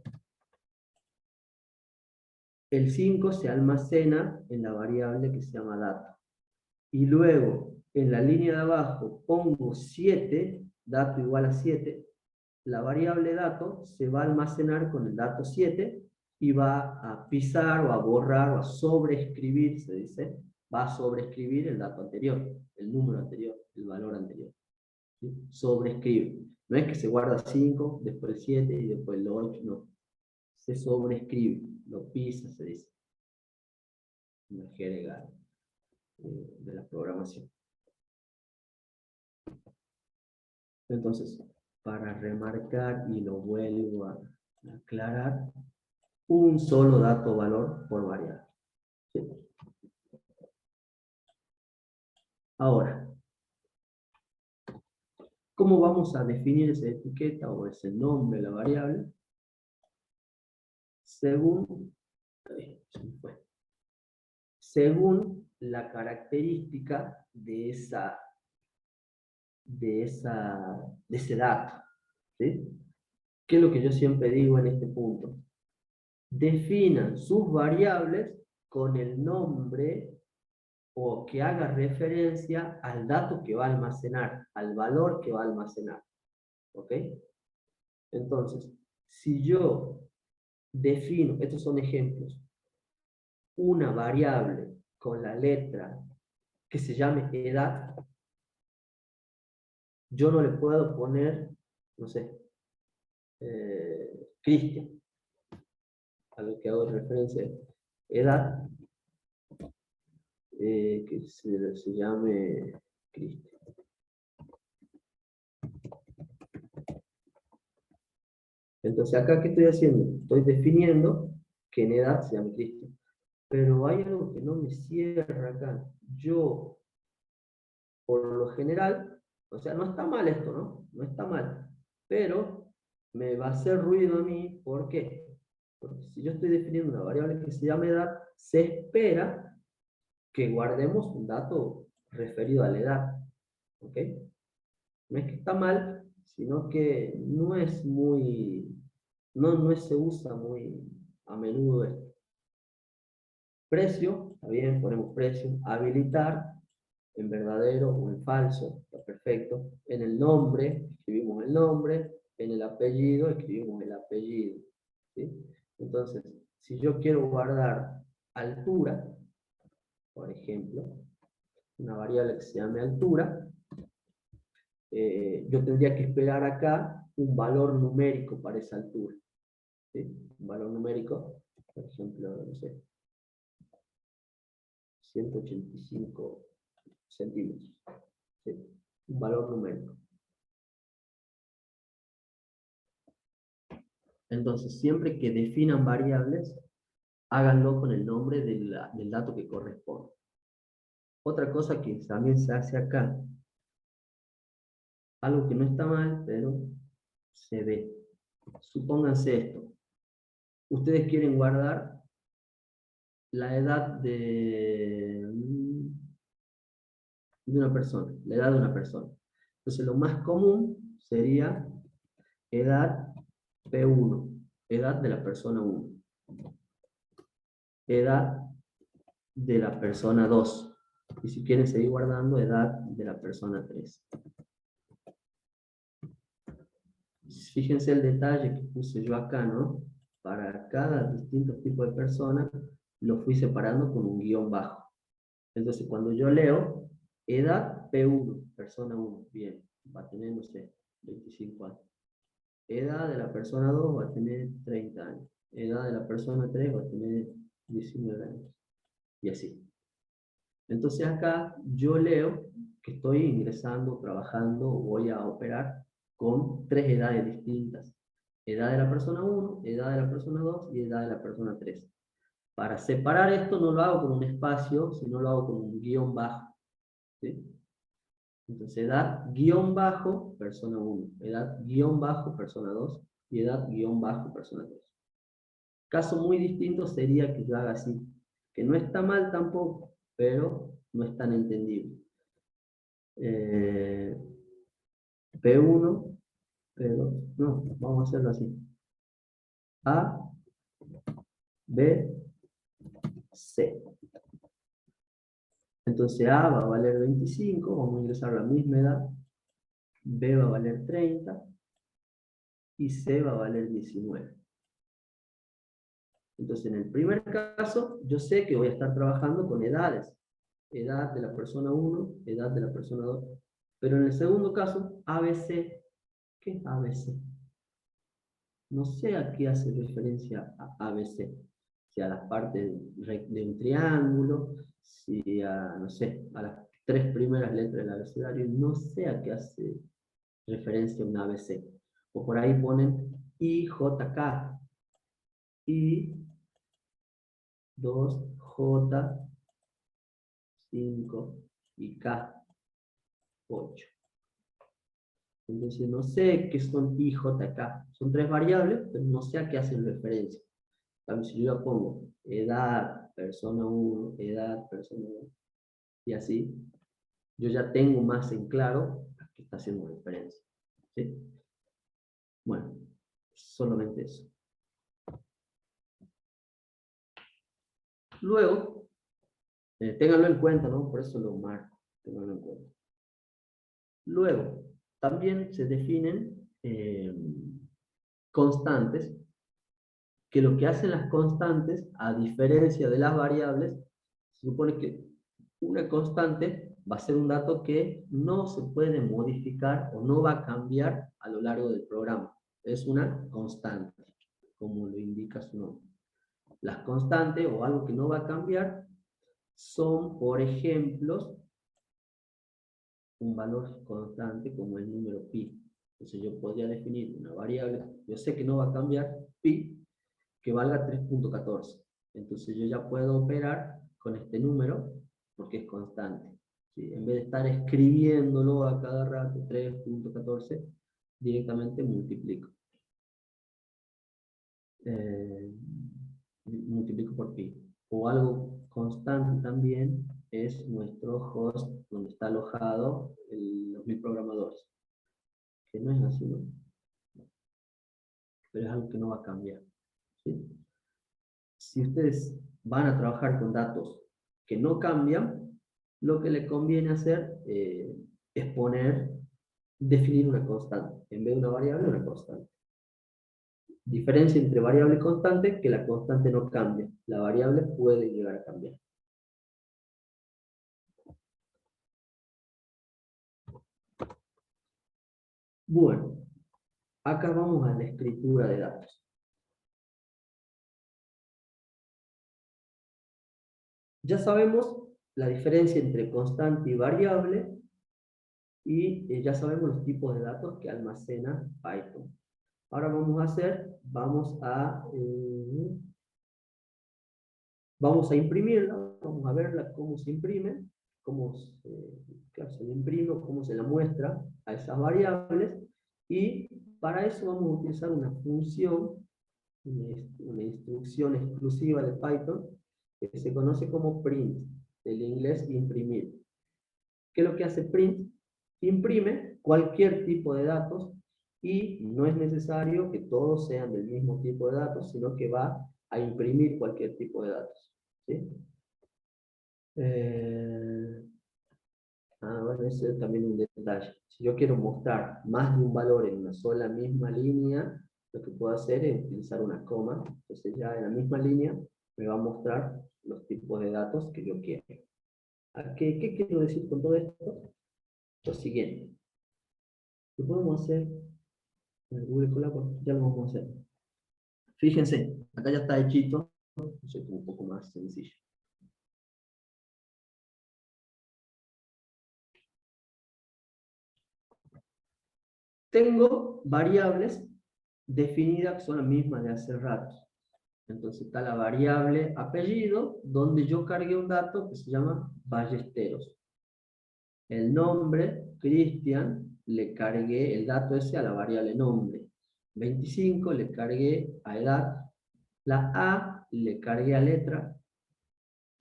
[SPEAKER 1] el 5 se almacena en la variable que se llama dato. Y luego, en la línea de abajo, pongo 7, dato igual a 7, la variable dato se va a almacenar con el dato 7 y va a pisar o a borrar o a sobreescribir, se dice, va a sobreescribir el dato anterior, el número anterior, el valor anterior. ¿Sí? Sobreescribe. No es que se guarda 5, después el 7 y después el 8, no. Se sobreescribe, lo pisa, se dice. Una jerga de la programación. Entonces, para remarcar, y lo vuelvo a aclarar, un solo dato o valor por variable. ¿Sí? Ahora, ¿cómo vamos a definir esa etiqueta o ese nombre de la variable? Según la característica de ese dato. ¿Sí? ¿Qué es lo que yo siempre digo en este punto? Definan sus variables con el nombre o que haga referencia al dato que va a almacenar, al valor que va a almacenar. ¿Ok? Entonces, si yo defino, estos son ejemplos, una variable con la letra que se llame edad, yo no le puedo poner, no sé, Cristian, a lo que hago referencia, edad, que se llame Cristian. Entonces, acá, ¿qué estoy haciendo? Estoy definiendo que en edad se llame Cristian. Pero hay algo que no me cierra acá. Yo, por lo general, o sea, no está mal esto, ¿no? No está mal. Pero me va a hacer ruido a mí, ¿por qué? Porque si yo estoy definiendo una variable que se llama edad, se espera que guardemos un dato referido a la edad. ¿Ok? No es que está mal, sino que no es muy, no se usa muy a menudo esto. Precio, está bien, ponemos precio. Habilitar, en verdadero o en falso, está perfecto. En el nombre, escribimos el nombre. En el apellido, escribimos el apellido. ¿Sí? Entonces, si yo quiero guardar altura, por ejemplo, una variable que se llame altura, yo tendría que esperar acá un valor numérico para esa altura. ¿Sí? Un valor numérico, por ejemplo, no sé, 185 centímetros. ¿Sí? Un valor numérico. Entonces, siempre que definan variables, háganlo con el nombre del dato que corresponde. Otra cosa que también se hace acá, algo que no está mal, pero se ve. Supónganse esto. Ustedes quieren guardar la edad de una persona, la edad de una persona. Entonces lo más común sería edad P1, edad de la persona 1. Edad de la persona 2. Y si quieren seguir guardando, edad de la persona 3. Fíjense el detalle que puse yo acá, ¿no? Para cada distinto tipo de persona, lo fui separando con un guión bajo. Entonces, cuando yo leo, edad P1, persona 1, bien, va a tener, no sé, 25 años. Edad de la persona 2 va a tener 30 años. Edad de la persona 3 va a tener 19 años. Y así. Entonces acá yo leo que estoy ingresando, trabajando, voy a operar con 3 edades distintas. Edad de la persona 1, edad de la persona 2 y edad de la persona 3. Para separar esto no lo hago con un espacio, sino lo hago con un guión bajo. ¿Sí? Entonces edad guión bajo persona 1, edad guión bajo persona 2 y edad guión bajo persona 3. Caso muy distinto sería que yo haga así, que no está mal tampoco, pero no es tan entendible. P1, P2, no, vamos a hacerlo así. A, B, C. Entonces A va a valer 25, vamos a ingresar la misma edad. B va a valer 30 y C va a valer 19. Entonces en el primer caso, yo sé que voy a estar trabajando con edades. Edad de la persona 1, edad de la persona 2. Pero en el segundo caso, ABC. ¿Qué es ABC? No sé a qué hace referencia a ABC. Si a las partes de un triángulo, si a, no sé, a las 3 primeras letras del abecedario, no sé a qué hace referencia un ABC. O por ahí ponen IJK. I, 2, J, 5 y K, 8. Entonces no sé qué son I, J, K. Son 3 variables, pero no sé a qué hacen referencia. Entonces, si yo ya pongo edad, persona 1, edad, persona 2, y así, yo ya tengo más en claro a qué está haciendo referencia. ¿Sí? Bueno, solamente eso. Luego, ténganlo en cuenta, ¿no? Por eso lo marco, ténganlo en cuenta. Luego, también se definen constantes, que lo que hacen las constantes, a diferencia de las variables, se supone que una constante va a ser un dato que no se puede modificar o no va a cambiar a lo largo del programa. es una constante, como lo indica su nombre. Las constantes, o algo que no va a cambiar, son, por ejemplo, un valor constante como el número pi. Entonces yo podría definir una variable, yo sé que no va a cambiar, pi, que valga 3.14. Entonces yo ya puedo operar con este número, porque es constante. ¿Sí? En vez de estar escribiéndolo a cada rato, 3.14, directamente multiplico. Multiplico por pi. O algo constante también es nuestro host, donde está alojado los mil programadores. Que no es así, ¿no? Pero es algo que no va a cambiar. ¿Sí? Si ustedes van a trabajar con datos que no cambian, lo que le conviene hacer es definir una constante. En vez de una variable, una constante. Diferencia entre variable y constante, que la constante no cambia. La variable puede llegar a cambiar. Bueno, acá vamos a la escritura de datos. Ya sabemos la diferencia entre constante y variable, y ya sabemos los tipos de datos que almacena Python. Ahora vamos a imprimirla, vamos a verla cómo se imprime, claro, se le imprime, cómo se la muestra a esas variables, y para eso vamos a utilizar una función, una instrucción exclusiva de Python, que se conoce como print, del inglés imprimir. ¿Qué es lo que hace print? Imprime cualquier tipo de datos, y no es necesario que todos sean del mismo tipo de datos, sino que va a imprimir cualquier tipo de datos. ¿Sí? Bueno, ese es también un detalle. Si yo quiero mostrar más de un valor en una sola misma línea, lo que puedo hacer es utilizar una coma. Entonces ya en la misma línea me va a mostrar los tipos de datos que yo quiero. ¿Qué quiero decir con todo esto? Lo siguiente. Lo podemos hacer en el Google Colab, ya lo vamos a hacer. Fíjense, acá ya está hechito, es un poco más sencillo. Tengo variables definidas que son las mismas de hace rato. Entonces está la variable apellido, donde yo cargué un dato que se llama Ballesteros. El nombre, Cristian, le cargué el dato ese a la variable nombre. 25 le cargué a edad. La A le cargué a letra.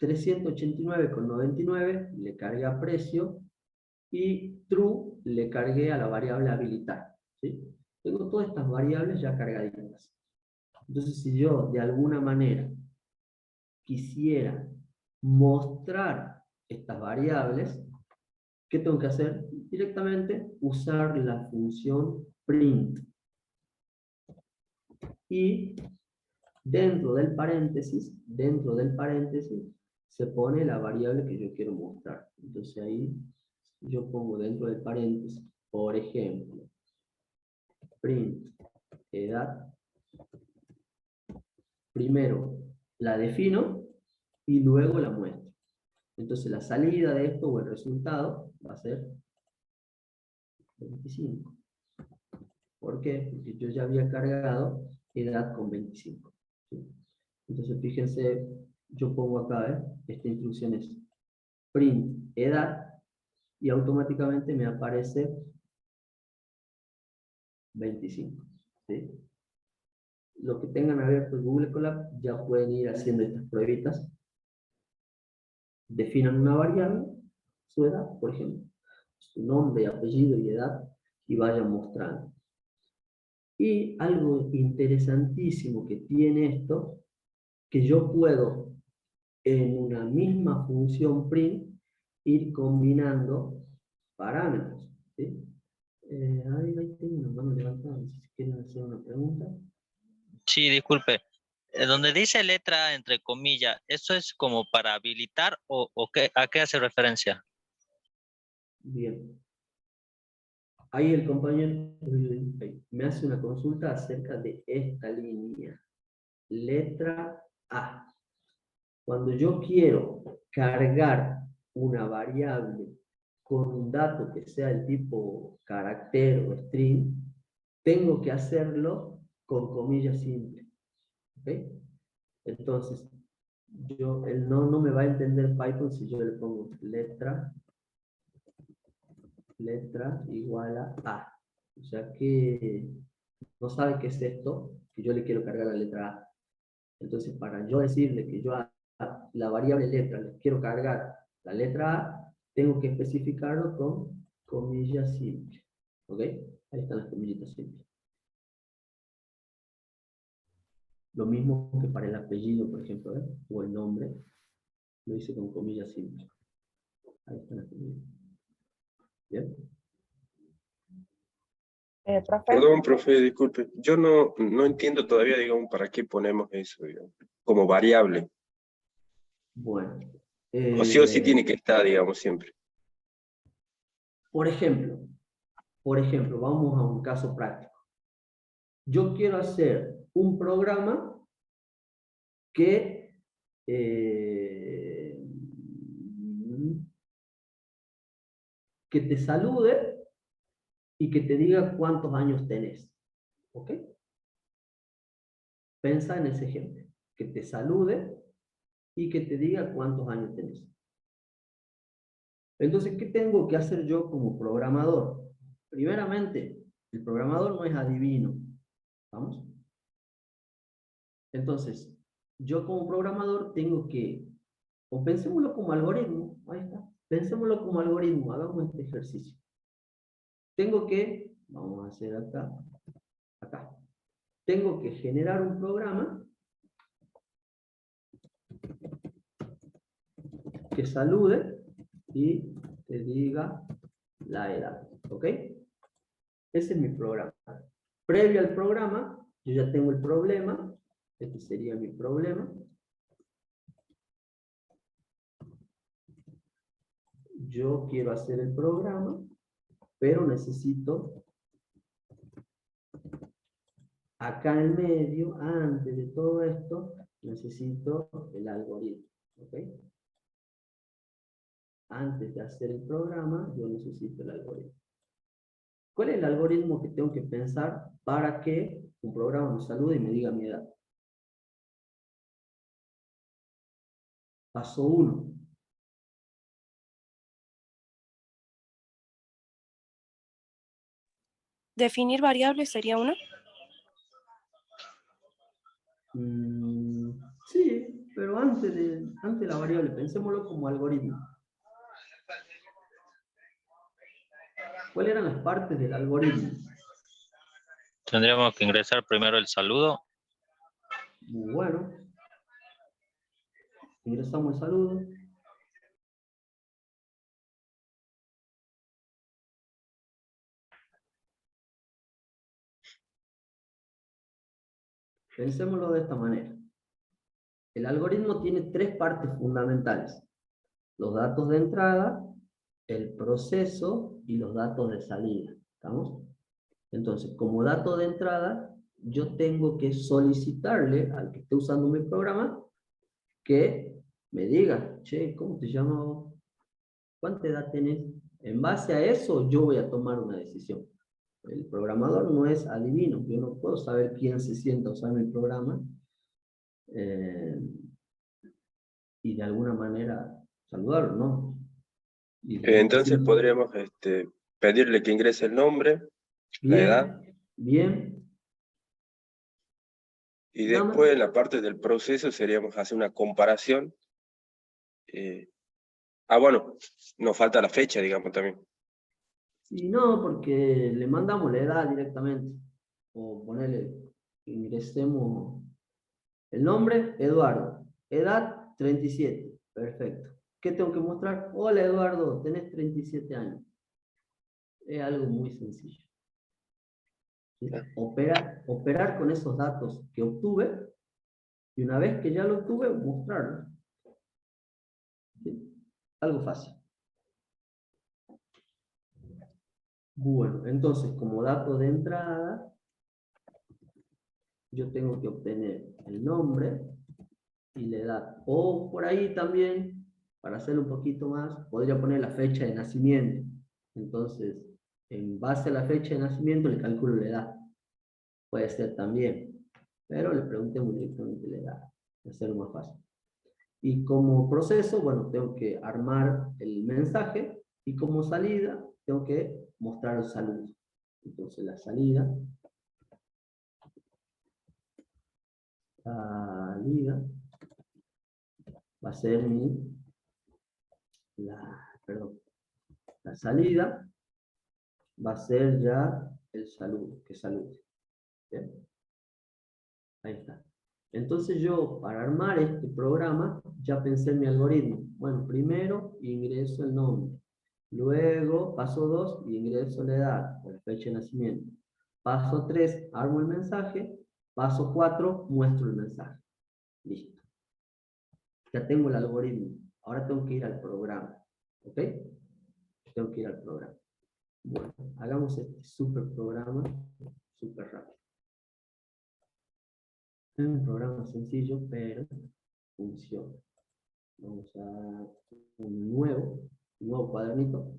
[SPEAKER 1] 389,99 le cargué a precio. Y true le cargué a la variable habilitar. ¿Sí? Tengo todas estas variables ya cargaditas. Entonces, si yo de alguna manera quisiera mostrar estas variables, ¿qué tengo que hacer? Directamente usar la función print. Y dentro del paréntesis, se pone la variable que yo quiero mostrar. Entonces ahí yo pongo dentro del paréntesis, por ejemplo, print edad. Primero la defino y luego la muestro. Entonces la salida de esto o el resultado va a ser 25. ¿Por qué? Porque yo ya había cargado edad con 25. ¿Sí? Entonces fíjense, yo pongo acá, esta instrucción es print edad y automáticamente me aparece 25. ¿Sí? Los que tengan abierto el Google Colab ya pueden ir haciendo estas pruebitas. Definan una variable, su edad, por ejemplo, su nombre, apellido y edad, y vayan mostrando. Y algo interesantísimo que tiene esto, que yo puedo en una misma función print ir combinando parámetros. ¿Sí? Ahí tengo una mano levantada, no sé si quieren hacer una pregunta.
[SPEAKER 4] Sí, disculpe. Donde dice letra entre comillas, ¿eso es como para habilitar o qué, a qué hace referencia?
[SPEAKER 1] Bien. Ahí el compañero me hace una consulta acerca de esta línea. Letra A. Cuando yo quiero cargar una variable con un dato que sea el tipo carácter o string, tengo que hacerlo con comillas simples. ¿Ok? Entonces, él no me va a entender Python si yo le pongo letra igual a A. O sea que no sabe qué es esto, que yo le quiero cargar la letra A. Entonces, para yo decirle que yo a la variable letra le quiero cargar la letra A, tengo que especificarlo con comillas simples. ¿Ok? Ahí están las comillitas simples. Lo mismo que para el apellido, por ejemplo, ¿eh? O el nombre, lo hice con comillas simples. Ahí están las comillas. ¿Bien?
[SPEAKER 6] Profe,
[SPEAKER 5] Perdón, profe, disculpe. Yo no entiendo todavía, digamos, para qué ponemos eso, digamos, como variable.
[SPEAKER 1] Bueno.
[SPEAKER 5] O sí tiene que estar, digamos, siempre.
[SPEAKER 1] Por ejemplo, vamos a un caso práctico. Yo quiero hacer un programa que te salude y que te diga cuántos años tenés. ¿Ok? Pensa en ese ejemplo. Que te salude y que te diga cuántos años tenés. Entonces, ¿qué tengo que hacer yo como programador? Primeramente, el programador no es adivino. ¿Vamos? Entonces, yo como programador tengo que, o pensémoslo como algoritmo, ahí está, pensémoslo como algoritmo, hagamos este ejercicio. Tengo que, vamos a hacer acá, tengo que generar un programa que salude y te diga la edad, ¿ok? Ese es mi programa. Previo al programa, yo ya tengo el problema, este sería mi problema. Yo quiero hacer el programa, pero necesito acá en el medio, antes de todo esto, necesito el algoritmo, ¿ok? Antes de hacer el programa, yo necesito el algoritmo. ¿Cuál es el algoritmo que tengo que pensar para que un programa me salude y me diga mi edad? Paso 1.
[SPEAKER 3] Definir variables sería una.
[SPEAKER 1] Sí, pero antes de la variable, pensémoslo como algoritmo. ¿Cuáles eran las partes del algoritmo?
[SPEAKER 4] Tendríamos que ingresar primero el saludo.
[SPEAKER 1] Muy bueno. Ingresamos el saludo. Pensémoslo de esta manera. El algoritmo tiene tres partes fundamentales. Los datos de entrada, el proceso y los datos de salida. ¿Estamos? Entonces, como dato de entrada, yo tengo que solicitarle al que esté usando mi programa que me diga, che, ¿cómo te llamas? ¿Cuánta edad tenés? En base a eso, yo voy a tomar una decisión. El programador no es adivino. Yo no puedo saber quién se sienta a usar mi programa y de alguna manera saludarlo, ¿no? Y
[SPEAKER 5] Entonces podríamos pedirle que ingrese el nombre, la edad,
[SPEAKER 1] bien.
[SPEAKER 5] y
[SPEAKER 1] Nada más.
[SPEAKER 5] después en la parte del proceso seríamos hacer una comparación. Bueno, nos falta la fecha, digamos, también.
[SPEAKER 1] Sí, no, porque le mandamos la edad directamente. O ponerle, ingresemos el nombre, Eduardo. Edad, 37. Perfecto. ¿Qué tengo que mostrar? Hola, Eduardo, tenés 37 años. Es algo muy sencillo. ¿Sí? Operar con esos datos que obtuve, y una vez que ya lo obtuve, mostrarlo. ¿Sí? Algo fácil. Bueno, entonces, como dato de entrada, yo tengo que obtener el nombre y la edad. O por ahí también, para hacerlo un poquito más, podría poner la fecha de nacimiento. Entonces, en base a la fecha de nacimiento, le calculo la edad. Puede ser también. Pero le preguntemos directamente la edad. Va a ser más fácil. Y como proceso, bueno, tengo que armar el mensaje. Y como salida, tengo que mostrar el saludo. Entonces, la salida va a ser la salida va a ser ya el saludo, que salude. ¿Bien? Ahí está. Entonces yo, para armar este programa, ya pensé en mi algoritmo. Bueno, primero ingreso el nombre. Luego, paso 2, ingreso la edad, o la fecha de nacimiento. Paso 3, armo el mensaje. Paso 4, muestro el mensaje. Listo. Ya tengo el algoritmo. Ahora tengo que ir al programa. ¿Ok? Tengo que ir al programa. Bueno, hagamos este super programa súper rápido. Es un programa sencillo, pero funciona. Vamos a un nuevo cuadernito.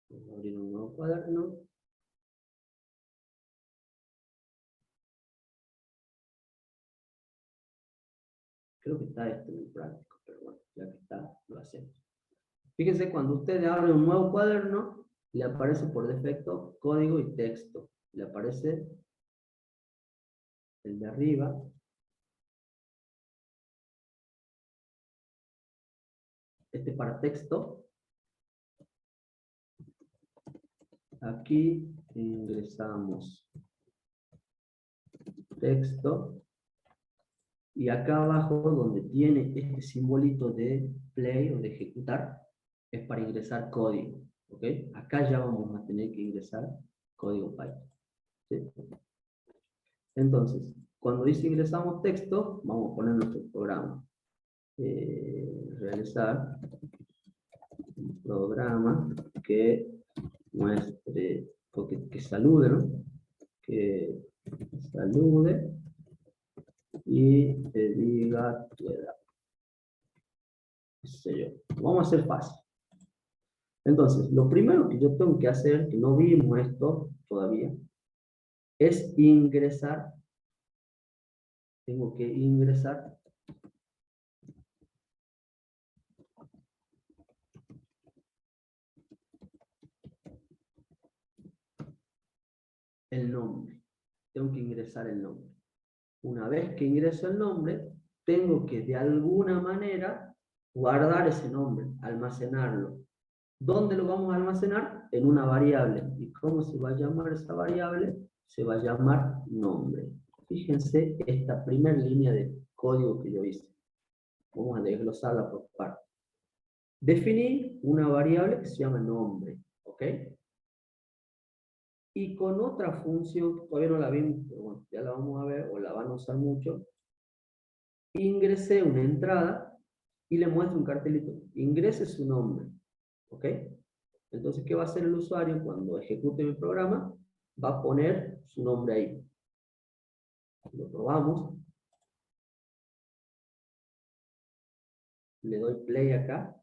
[SPEAKER 1] Vamos a abrir un nuevo cuaderno. Creo que está este muy práctico, pero bueno, ya que está, lo hacemos. Fíjense, cuando ustedes abren un nuevo cuaderno, le aparece por defecto código y texto. Le aparece el de arriba. Este para texto. Aquí ingresamos texto. Y acá abajo, donde tiene este simbolito de play o de ejecutar, es para ingresar código. ¿Ok? Acá ya vamos a tener que ingresar código Python. ¿Sí? Entonces, cuando dice ingresamos texto, vamos a poner nuestro programa. Realizar un programa que muestre, que salude, ¿no? Que salude y te diga tu edad. Qué sé yo. Vamos a hacer fácil. Entonces, lo primero que yo tengo que hacer, que no vimos esto todavía, es ingresar. Tengo que ingresar el nombre. Tengo que ingresar el nombre. Una vez que ingreso el nombre, tengo que de alguna manera guardar ese nombre, almacenarlo. ¿Dónde lo vamos a almacenar? En una variable. ¿Y cómo se va a llamar esa variable? Se va a llamar nombre. Fíjense esta primera línea de código que yo hice. Vamos a desglosarla por partes. Definí una variable que se llama nombre. ¿Ok? Y con otra función, que todavía no la vimos, pero bueno, ya la vamos a ver, o la van a usar mucho, ingresé una entrada y le muestro un cartelito. Ingrese su nombre. ¿Ok? Entonces, ¿qué va a hacer el usuario cuando ejecute mi programa? Va a poner su nombre ahí. Lo probamos. Le doy play acá.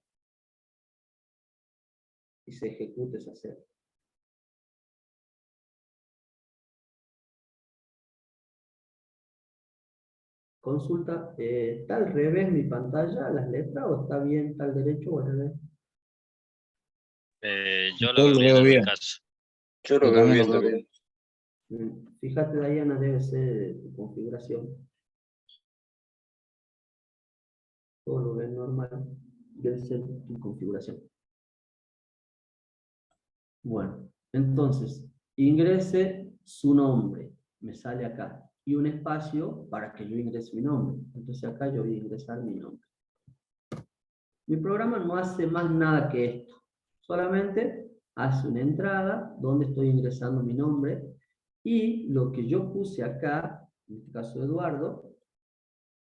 [SPEAKER 1] Y se ejecuta esa celda. Consulta, ¿está al revés mi pantalla, las letras, o está bien, está al derecho o al revés?
[SPEAKER 4] Yo lo veo bien en mi caso.
[SPEAKER 5] Yo lo veo bien
[SPEAKER 2] Totalmente.
[SPEAKER 5] también.
[SPEAKER 1] Fíjate, Diana, debe ser tu configuración. Todo lo ves normal, debe ser tu configuración. Bueno, entonces, ingrese su nombre, me sale acá, y un espacio para que yo ingrese mi nombre. Entonces acá yo voy a ingresar mi nombre. Mi programa no hace más nada que esto, solamente hace una entrada donde estoy ingresando mi nombre, y lo que yo puse acá, en este caso Eduardo,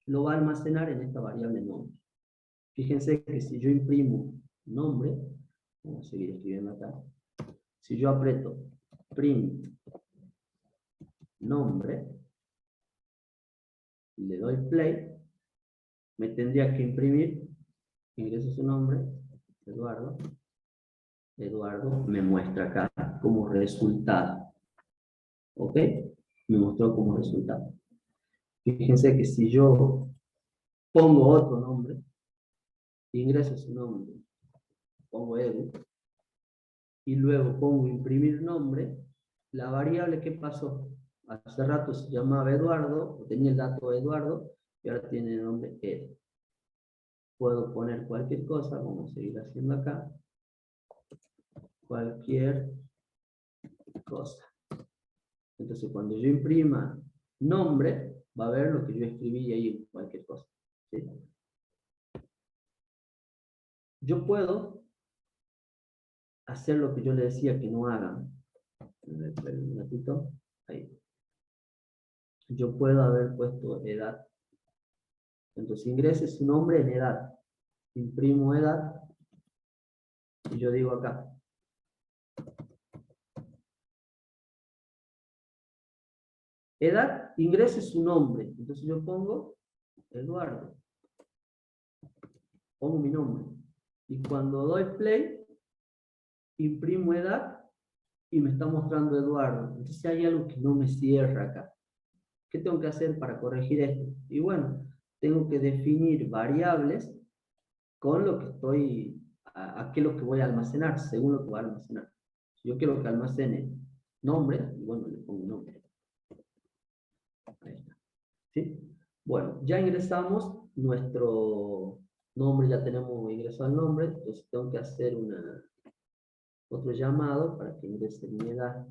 [SPEAKER 1] lo va a almacenar en esta variable nombre. Fíjense que si yo imprimo nombre, vamos a seguir escribiendo acá, si yo aprieto print nombre, le doy play, me tendría que imprimir, ingreso su nombre, Eduardo, Eduardo me muestra acá como resultado, ¿ok? Me mostró como resultado. Fíjense que si yo pongo otro nombre, ingreso su nombre, pongo Edu, y luego pongo imprimir nombre, la variable que pasó, hace rato se llamaba Eduardo, tenía el dato de Eduardo, y ahora tiene el nombre Edu. Puedo poner cualquier cosa, vamos a seguir haciendo acá, cualquier cosa. Entonces cuando yo imprima nombre, va a ver lo que yo escribí ahí, cualquier cosa. ¿Sí? Yo puedo hacer lo que yo le decía que no hagan. Un ratito. Ahí. Yo puedo haber puesto edad. Entonces ingrese su nombre en edad. Imprimo edad. Y yo digo acá. Edad, ingrese su nombre. Entonces yo pongo Eduardo. Pongo mi nombre. Y cuando doy play, imprimo edad y me está mostrando Eduardo. Entonces hay algo que no me cierra acá. ¿Qué tengo que hacer para corregir esto? Y bueno, tengo que definir variables con lo que estoy, a qué es lo que voy a almacenar, según lo que voy a almacenar. Si yo quiero que almacene nombre, y bueno, le pongo nombre. Ahí está. ¿Sí? Bueno, ya ingresamos nuestro nombre, ya tenemos ingresado el nombre, entonces tengo que hacer otro llamado para que ingrese mi edad.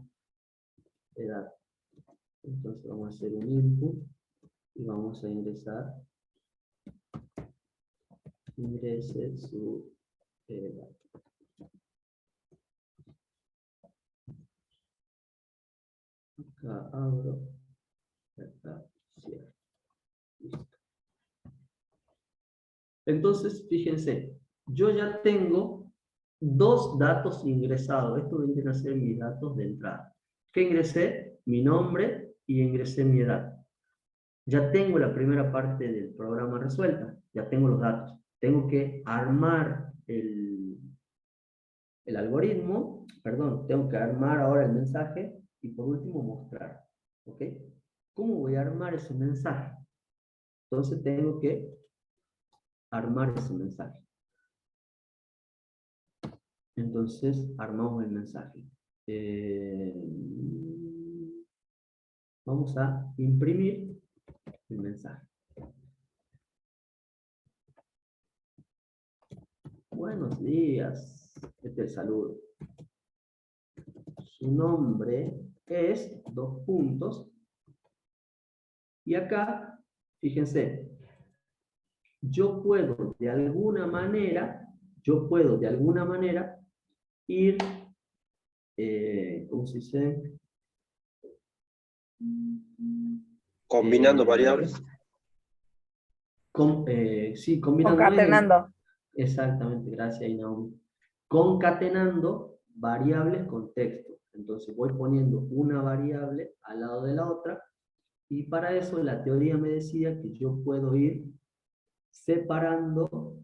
[SPEAKER 1] Entonces vamos a hacer un input y vamos a ingresar, ingrese su edad. Acá abro, acá cierro. Listo. Entonces, fíjense, yo ya tengo dos datos ingresados. Estos vendrían a ser mis datos de entrada. ¿Qué ingresé? Mi nombre y ingresé mi edad. Ya tengo la primera parte del programa resuelta. Ya tengo los datos. Tengo que armar el algoritmo, perdón, tengo que armar ahora el mensaje y por último mostrar. ¿Ok? ¿Cómo voy a armar ese mensaje? Entonces tengo que armar ese mensaje. Entonces armamos el mensaje. Vamos a imprimir el mensaje. Buenos días. Este es el saludo. Su nombre es, dos puntos. Y acá, fíjense, yo puedo de alguna manera ir, ¿cómo se dice?
[SPEAKER 5] Combinando variables.
[SPEAKER 1] Sí, combinando.
[SPEAKER 6] Concatenando.
[SPEAKER 1] Exactamente, gracias, Naomi. Concatenando variables con texto. Entonces voy poniendo una variable al lado de la otra, y para eso la teoría me decía que yo puedo ir separando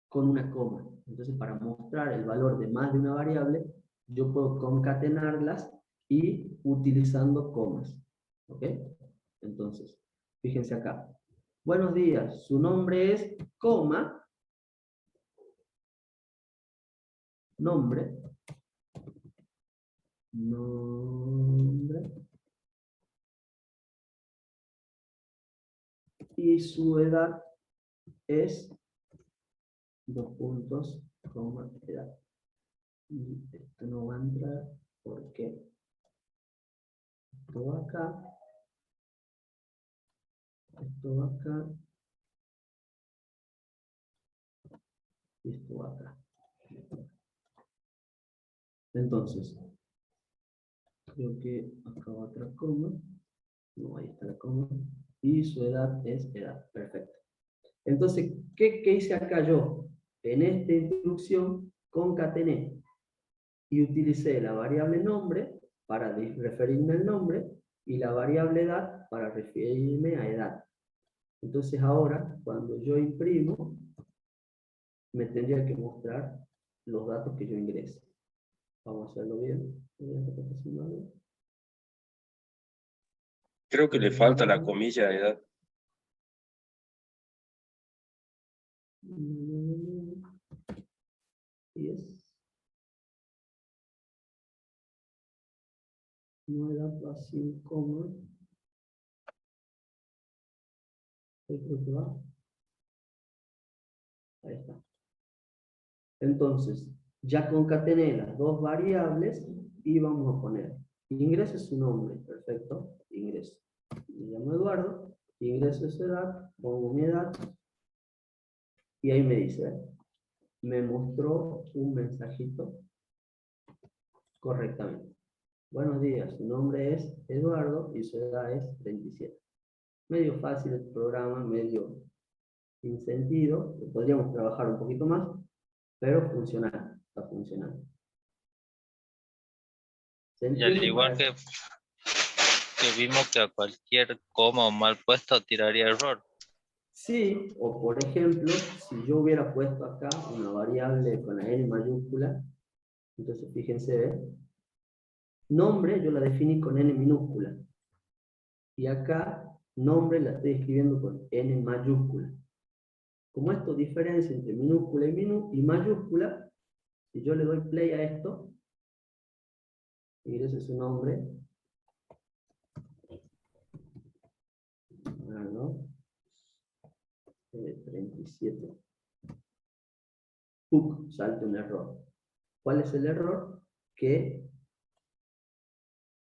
[SPEAKER 1] con una coma. Entonces, para mostrar el valor de más de una variable, yo puedo concatenarlas y utilizando comas. ¿Ok? Entonces, fíjense acá. Buenos días, su nombre es, coma, nombre, y su edad es, dos puntos, coma, edad. Y esto no va a entrar porque esto va acá, esto va acá, y esto va acá. Entonces, creo que acá va otra coma, No, ahí está la coma. Y su edad es edad. Perfecto. Entonces, ¿qué hice acá yo? En esta instrucción concatené y utilicé la variable nombre para referirme al nombre y la variable edad para referirme a edad. Entonces ahora, cuando yo imprimo, me tendría que mostrar los datos que yo ingrese. Vamos a hacerlo bien.
[SPEAKER 5] Creo que le falta la comilla de edad.
[SPEAKER 1] Y es. No edad sin coma. Ahí creo que va. Ahí está. Entonces, ya concatené las dos variables y vamos a poner ingreso es su nombre, perfecto, ingreso. Me llamo Eduardo, ingreso su edad, pongo mi edad y ahí me dice, me mostró un mensajito correctamente. Buenos días, su nombre es Eduardo y su edad es 27. Medio fácil el programa, medio sin sentido, podríamos trabajar un poquito más, pero funcional, está funcionando.
[SPEAKER 4] Y al igual que vimos que a cualquier coma o mal puesto tiraría error.
[SPEAKER 1] Sí, o por ejemplo, si yo hubiera puesto acá una variable con la N mayúscula, entonces fíjense, nombre yo la definí con N minúscula, y acá nombre la estoy escribiendo con N mayúscula. Como esto diferencia entre minúscula y mayúscula, si yo le doy play a esto, ingrese su nombre, ¿no? 37. ¡Puc! Salta un error. ¿Cuál es el error? Que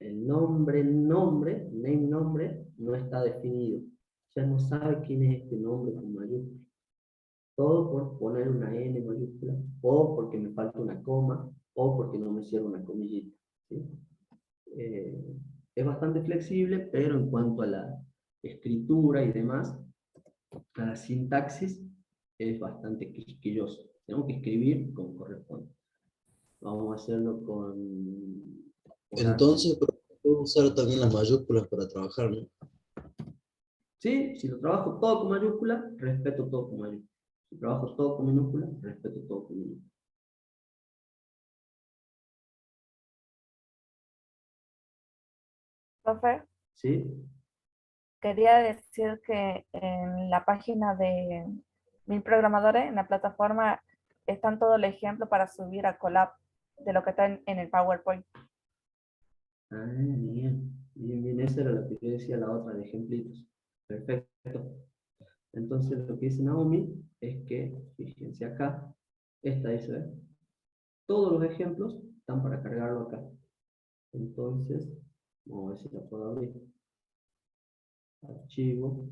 [SPEAKER 1] el nombre, name nombre, no está definido. Ya no sabe quién es este nombre con mayúscula. Todo por poner una N mayúscula, o porque me falta una coma, o porque no me cierro una comillita. ¿Sí? Es bastante flexible, pero en cuanto a la escritura y demás, a la sintaxis, es bastante quisquilloso. Tengo que escribir como corresponde. Vamos a hacerlo con...
[SPEAKER 7] Entonces, puedo usar también las mayúsculas para trabajar, ¿no?
[SPEAKER 1] Sí, si lo trabajo todo con mayúscula, respeto todo con mayúscula. Si trabajo todo con minúscula, respeto todo con minúscula.
[SPEAKER 6] Profe,
[SPEAKER 1] ¿Sí?
[SPEAKER 6] quería decir que en la página de Mil Programadores, en la plataforma, están todo el ejemplo para subir a Colab de lo que está en el PowerPoint.
[SPEAKER 1] Ah, bien. Bien, esa era la que yo decía, la otra de ejemplitos. Perfecto. Entonces lo que dice Naomi es que, fíjense acá, esta dice, ¿eh? Todos los ejemplos están para cargarlo acá. Entonces, vamos a ver si la puedo abrir. Archivo,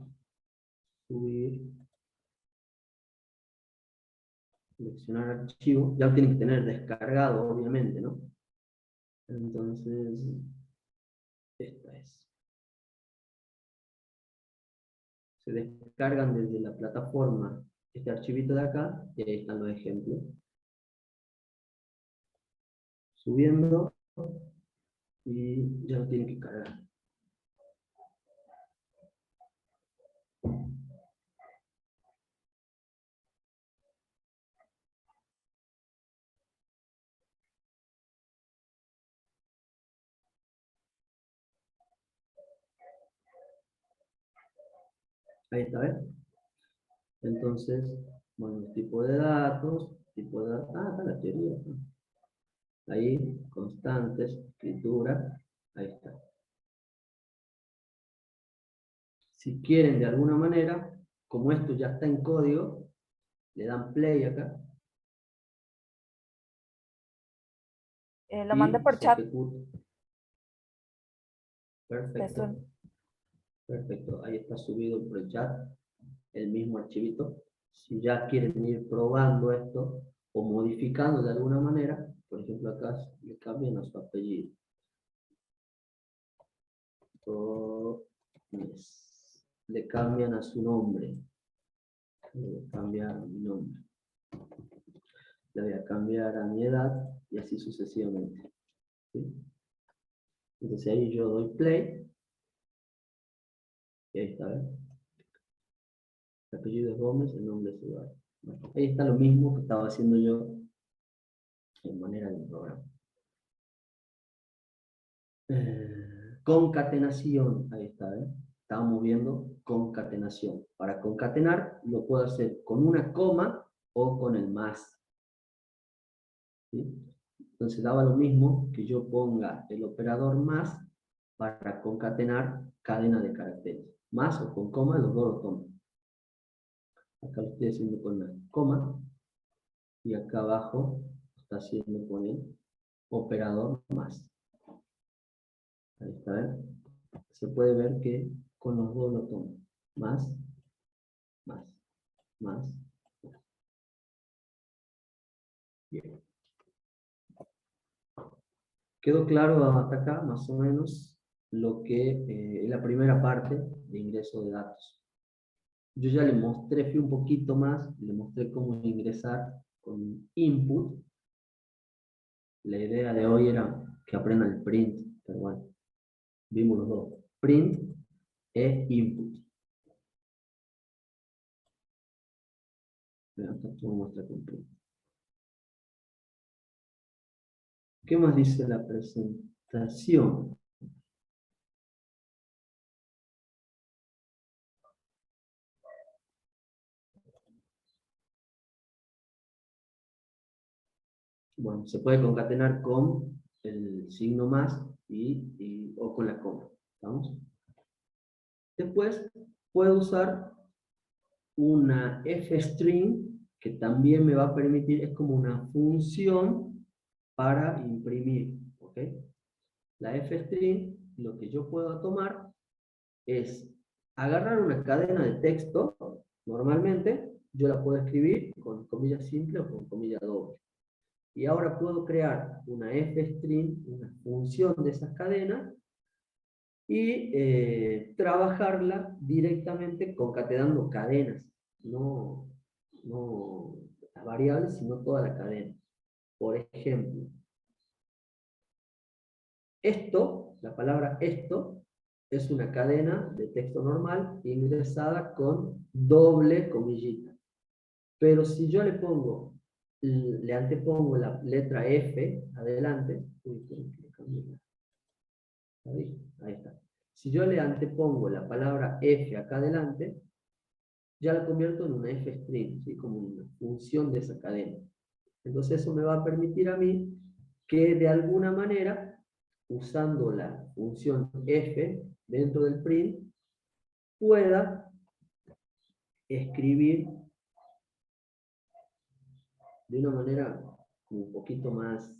[SPEAKER 1] subir, seleccionar archivo. Ya lo tienen que tener descargado, obviamente, ¿no? Entonces, esta es. Se descargan desde la plataforma este archivito de acá, y ahí están los ejemplos. Subiendo, y ya lo tienen que cargar. Ahí está, ¿ves? Entonces, bueno, tipo de datos, está la teoría. Ahí, constantes, escritura, ahí está. Si quieren de alguna manera, como esto ya está en código, le dan play acá.
[SPEAKER 6] Lo mandé por
[SPEAKER 1] se
[SPEAKER 6] chat.
[SPEAKER 1] ejecuta. Perfecto.
[SPEAKER 6] Eso.
[SPEAKER 1] Perfecto, ahí está subido por el chat el mismo archivito. Si ya quieren ir probando esto o modificando de alguna manera, por ejemplo acá le cambian a su apellido. le cambian a su nombre. Le voy a cambiar a mi nombre. Le voy a cambiar a mi edad y así sucesivamente. ¿Sí? Entonces ahí yo doy play. Y ahí está, ¿ves? El apellido es Gómez, el nombre es Eduardo. Bueno, ahí está lo mismo que estaba haciendo yo en manera de programa. Concatenación, ahí está, ¿eh? Estábamos viendo concatenación. Para concatenar lo puedo hacer con una coma o con el más. ¿Sí? Entonces daba lo mismo que yo ponga el operador más para concatenar cadena de caracteres. Más o con coma, los dos lo toman. Acá lo estoy haciendo con la coma y acá abajo lo está haciendo con el operador más. Ahí está, ¿eh? Se puede ver que con los dos lo tomo. Más, más, más. Bien. Quedó claro hasta acá, más o menos, lo que es la primera parte de ingreso de datos. Yo ya le mostré, fui un poquito más, le mostré cómo ingresar con input. La idea de hoy era que aprendan el print, pero bueno, vimos los dos. Print e input. Vean, acá todo muestra con print. ¿Qué más dice la presentación? Bueno, se puede concatenar con el signo más o con la coma. ¿Estamos? Después puedo usar una f-string que también me va a permitir, es como una función para imprimir. ¿Ok? La f-string, lo que yo puedo tomar es agarrar una cadena de texto, normalmente yo la puedo escribir con comillas simples o con comillas dobles. Y ahora puedo crear una f-string, una función de esas cadenas, y trabajarla directamente concatenando cadenas, no las variables, sino toda la cadena. Por ejemplo, esto, la palabra esto, es una cadena de texto normal ingresada con doble comillita. Pero si yo le antepongo la letra F adelante, ahí está. Si yo le antepongo la palabra F acá adelante, ya la convierto en una f-string, ¿sí? Como una función de esa cadena. Entonces eso me va a permitir a mí que de alguna manera, usando la función f dentro del print, pueda escribir de una manera un poquito más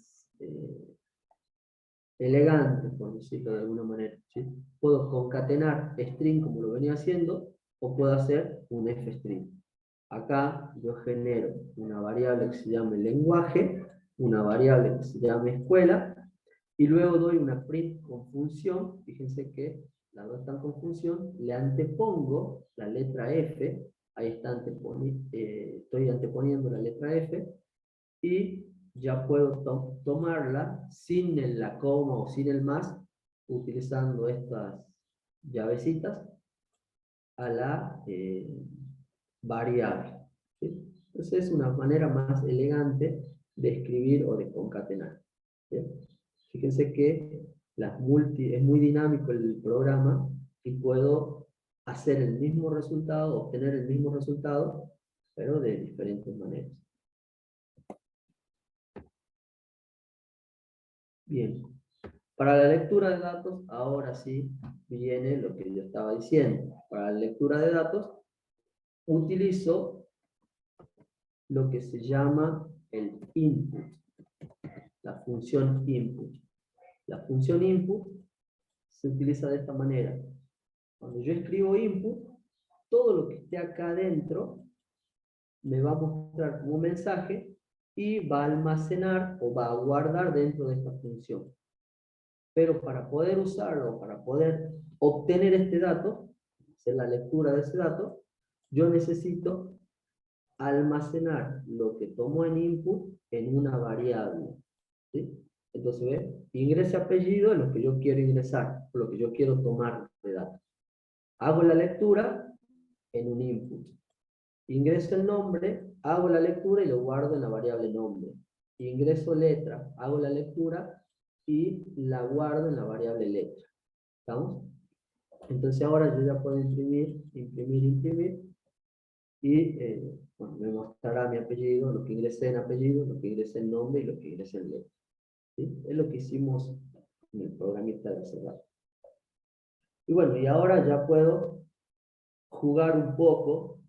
[SPEAKER 1] elegante, por decirlo de alguna manera. ¿Sí? Puedo concatenar string como lo venía haciendo, o puedo hacer un f-string. Acá yo genero una variable que se llame lenguaje, una variable que se llame escuela, y luego doy una print con función. Fíjense que las dos están con función, le antepongo la letra F, ahí está estoy anteponiendo la letra F, y ya puedo tomarla sin la coma o sin el más, utilizando estas llavecitas a la variable. ¿Sí? Entonces es una manera más elegante de escribir o de concatenar. ¿Sí? Fíjense que es muy dinámico el programa y puedo hacer el mismo resultado, obtener el mismo resultado, pero de diferentes maneras. Bien, para la lectura de datos, ahora sí viene lo que yo estaba diciendo. Para la lectura de datos, utilizo lo que se llama el input, la función input. La función input se utiliza de esta manera. Cuando yo escribo input, todo lo que esté acá adentro me va a mostrar como un mensaje y va a almacenar o va a guardar dentro de esta función. Pero para poder usarlo, para poder obtener este dato, hacer la lectura de ese dato, yo necesito almacenar lo que tomo en input en una variable. ¿Sí? Entonces, ¿ve? Ingrese apellido en lo que yo quiero ingresar, o lo que yo quiero tomar de datos. Hago la lectura en un input. Ingreso el nombre, hago la lectura y lo guardo en la variable nombre. Ingreso letra, hago la lectura y la guardo en la variable letra. ¿Estamos? Entonces ahora yo ya puedo imprimir, y bueno, me mostrará mi apellido, lo que ingresé en apellido, lo que ingresé en nombre y lo que ingresé en letra. ¿Sí? Es lo que hicimos en el programita de hace rato. Y bueno, y ahora ya puedo jugar un poco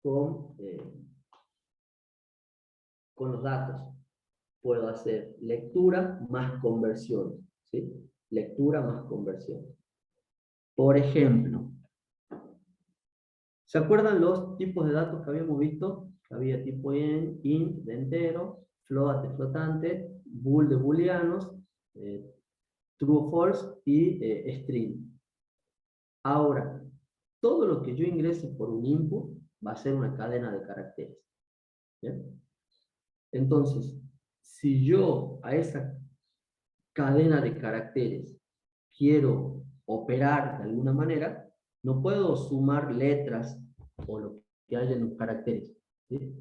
[SPEAKER 1] con los datos. Puedo hacer lectura más conversión. ¿Sí? Lectura más conversión. Por ejemplo, ¿se acuerdan los tipos de datos que habíamos visto? Había tipo int de entero, float de flotante, bool de booleanos, true o false y string. Ahora, todo lo que yo ingrese por un input va a ser una cadena de caracteres. ¿Bien? Entonces, si yo a esa cadena de caracteres quiero operar de alguna manera, no puedo sumar letras o lo que haya en los caracteres. ¿Sí?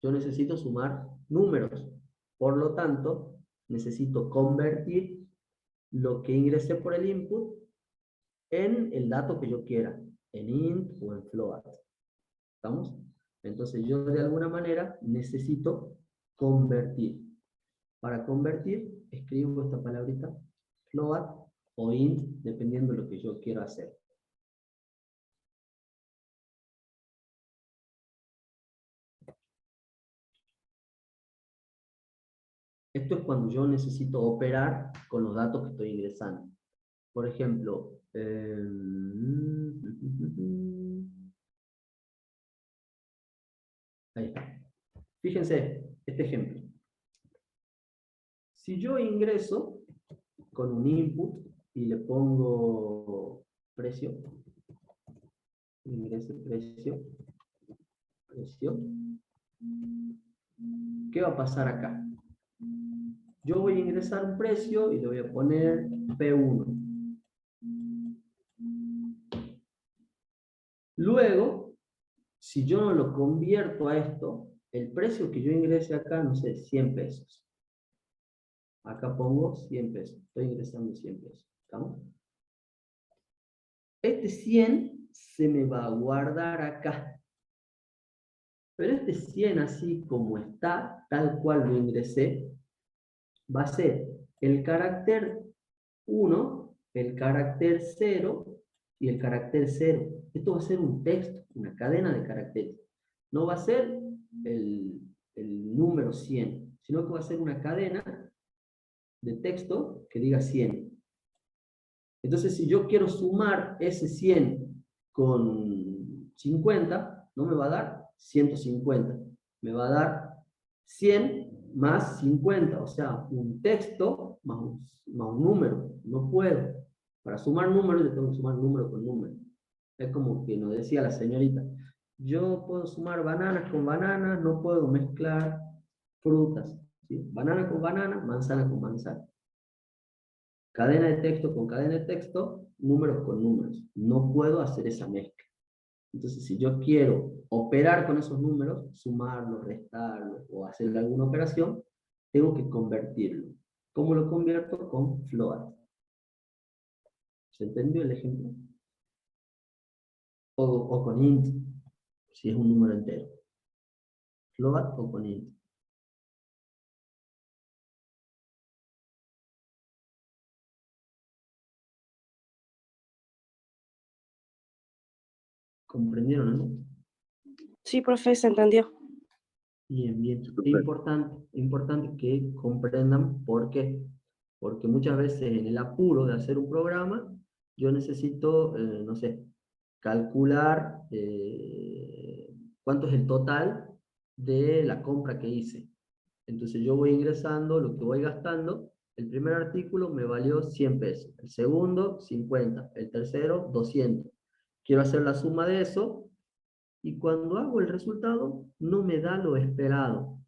[SPEAKER 1] Yo necesito sumar números. Por lo tanto, necesito convertir lo que ingresé por el input en el dato que yo quiera, en int o en float. ¿Estamos? Entonces yo de alguna manera necesito convertir. Para convertir, escribo esta palabrita, float o int, dependiendo de lo que yo quiera hacer. Esto es cuando yo necesito operar con los datos que estoy ingresando. Por ejemplo, ahí está. Fíjense este ejemplo. Si yo ingreso con un input y le pongo precio, ingreso precio, ¿qué va a pasar acá? Yo voy a ingresar un precio y le voy a poner P1. Luego, si yo no lo convierto a esto, el precio que yo ingrese acá, no sé, 100 pesos. Acá pongo 100 pesos. Estoy ingresando 100 pesos. ¿Estamos? Este 100 se me va a guardar acá. Pero este 100 así como está, tal cual lo ingresé, va a ser el carácter 1, el carácter 0 y el carácter 0. Esto va a ser un texto, una cadena de caracteres. No va a ser el número 100, sino que va a ser una cadena de texto que diga 100. Entonces, si yo quiero sumar ese 100 con 50, no me va a dar 150. Me va a dar 100 más 50, o sea, un texto más un número. No puedo. Para sumar números, yo tengo que sumar número con número. Es como que nos decía la señorita, yo puedo sumar bananas con bananas, no puedo mezclar frutas. ¿Sí? Banana con banana, manzana con manzana. Cadena de texto con cadena de texto, números con números. No puedo hacer esa mezcla. Entonces, si yo quiero operar con esos números, sumarlos, restarlos o hacer alguna operación, tengo que convertirlo. ¿Cómo lo convierto? Con float. ¿Se entendió el ejemplo? O con int, si es un número entero. Float o con int. ¿Comprendieron, no?
[SPEAKER 3] Sí, profe, se entendió.
[SPEAKER 1] Bien, bien. Es importante que comprendan por qué. Porque muchas veces en el apuro de hacer un programa, yo necesito, no sé, calcular cuánto es el total de la compra que hice. Entonces yo voy ingresando lo que voy gastando El primer artículo me valió 100 pesos, el segundo 50, el tercero 200. Quiero hacer la suma de eso, y cuando hago el resultado no me da lo esperado.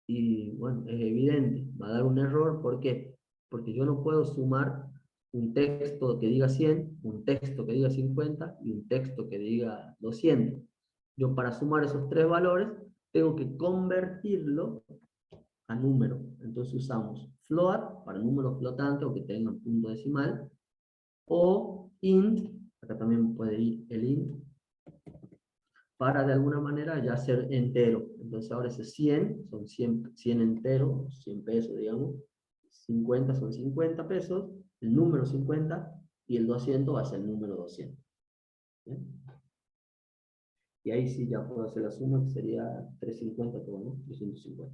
[SPEAKER 1] Y bueno, es evidente, va a dar un error. ¿Por qué? Porque yo no puedo sumar un texto que diga 100, un texto que diga 50 y un texto que diga 200. Yo para sumar esos tres valores tengo que convertirlo a número. Entonces usamos float para números flotantes o que tengan punto decimal, o int, acá también puede ir el int, para de alguna manera ya ser entero. Entonces ahora ese 100 son 100 enteros, 100 pesos digamos, 50 son 50 pesos, el número 50, y el 200 va a ser el número 200. ¿Bien? Y ahí sí ya puedo hacer la suma, que sería 350 todo, ¿no? 350.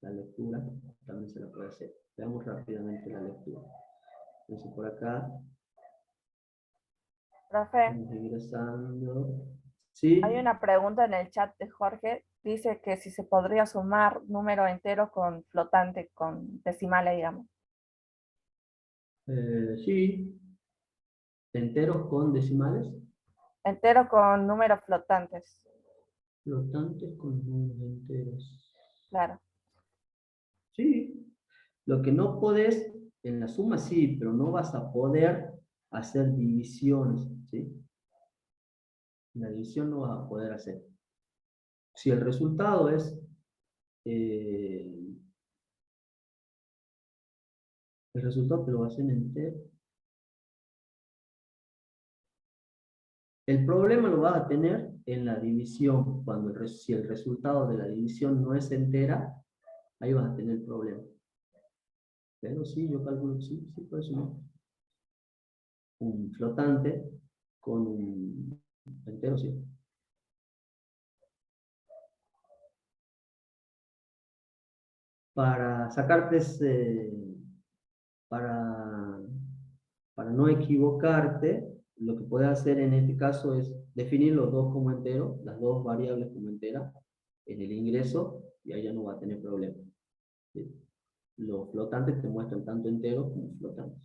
[SPEAKER 1] La lectura también se la puede hacer. Veamos rápidamente la lectura. Entonces por acá
[SPEAKER 6] Profe,
[SPEAKER 1] vamos ingresando. ¿Sí?
[SPEAKER 6] hay una pregunta en el chat de Jorge. Dice que si se podría sumar número entero con flotante, con decimales, digamos.
[SPEAKER 1] Sí. Enteros con decimales.
[SPEAKER 6] Entero con números flotantes.
[SPEAKER 1] Flotantes con números enteros.
[SPEAKER 6] Claro.
[SPEAKER 1] Sí. Lo que no podés, en la suma sí, pero no vas a poder hacer divisiones, ¿sí? La división no vas a poder hacer. Si el resultado es el resultado te lo vas a hacer en entero. El problema lo vas a tener en la división. Si el resultado de la división no es entera, ahí vas a tener problema. Pero sí, yo calculo que sí, sí puede sumar. Un flotante con un entero, sí. Para sacarte para no equivocarte, lo que puedes hacer en este caso es definir los dos como enteros, las dos variables como enteras, en el ingreso, y ahí ya no va a tener problema. ¿Sí? Los flotantes te muestran tanto enteros como flotantes.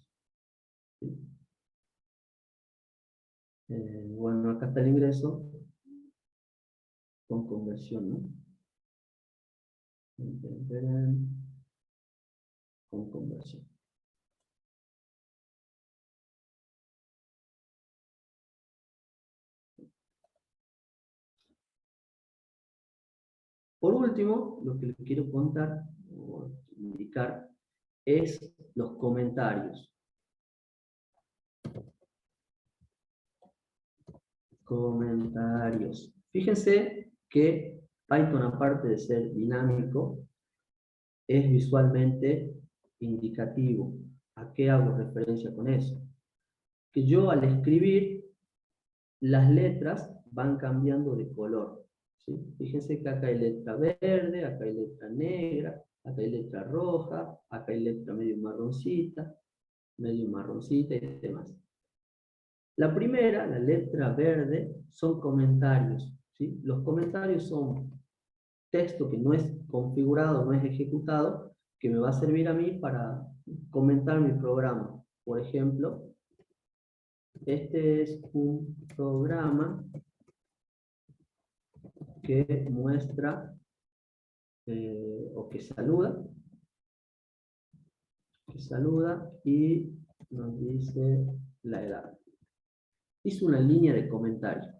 [SPEAKER 1] ¿Sí? Bueno, acá está el ingreso con conversión, ¿no? Con conversión. Por último, lo que les quiero contar o indicar es los comentarios. Comentarios. Fíjense que Python, aparte de ser dinámico, es visualmente indicativo. ¿A qué hago referencia con eso? Que yo al escribir, las letras van cambiando de color. ¿Sí? Fíjense que acá hay letra verde, acá hay letra negra, acá hay letra roja, acá hay letra medio marroncita y demás. La primera, la letra verde, son comentarios. ¿Sí? Los comentarios son texto que no es configurado, no es ejecutado, que me va a servir a mí para comentar mi programa. Por ejemplo, este es un programa que muestra o que saluda y nos dice la edad. Hizo una línea de comentario.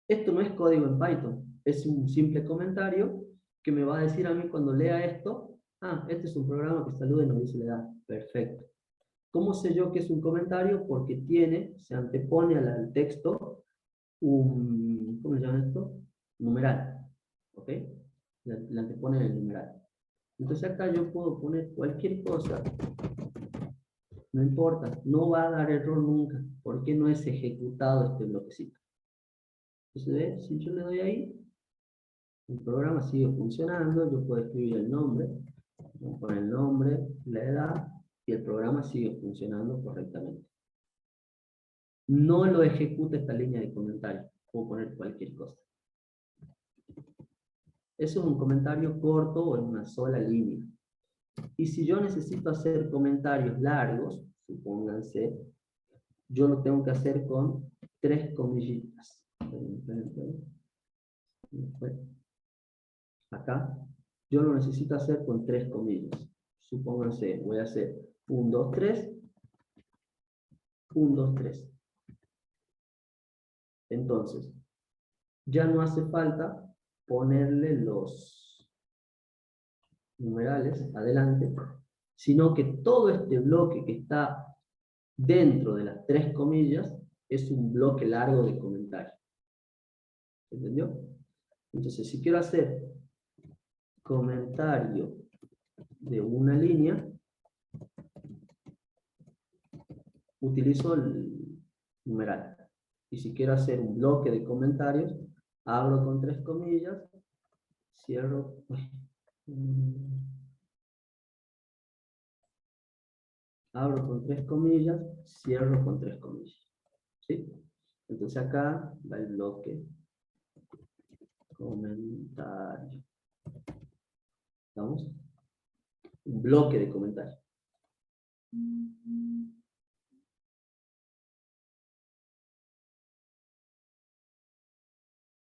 [SPEAKER 1] Esto no es código en Python, es un simple comentario que me va a decir a mí cuando lea esto, este es un programa que saluda y nos dice la edad. Perfecto. ¿Cómo sé yo que es un comentario? Porque se antepone al texto un, ¿cómo se llama esto? Numeral. ¿Ok? Le antepone el numeral. Entonces acá yo puedo poner cualquier cosa, no importa, no va a dar error nunca, porque no es ejecutado este bloquecito. Entonces, si yo le doy ahí, el programa sigue funcionando, yo puedo escribir el nombre, poner el nombre, la edad, y el programa sigue funcionando correctamente. no lo ejecuta esta línea de comentarios. Puedo poner cualquier cosa. Eso es un comentario corto o en una sola línea. Y si yo necesito hacer comentarios largos, supónganse, yo lo tengo que hacer con 3 comillitas. Acá, yo lo necesito hacer con 3 comillas. Supónganse, voy a hacer 1, 2, 3, 1, 2, 3. Entonces, ya no hace falta ponerle los numerales adelante, sino que todo este bloque que está dentro de las 3 comillas es un bloque largo de comentarios. ¿Entendió? Entonces, si quiero hacer comentario de una línea, utilizo el numeral. Y si quiero hacer un bloque de comentarios, abro con 3 comillas, cierro. Abro con 3 comillas, cierro con 3 comillas. ¿Sí? Entonces acá va el bloque comentario. ¿Estamos? Un bloque de comentarios.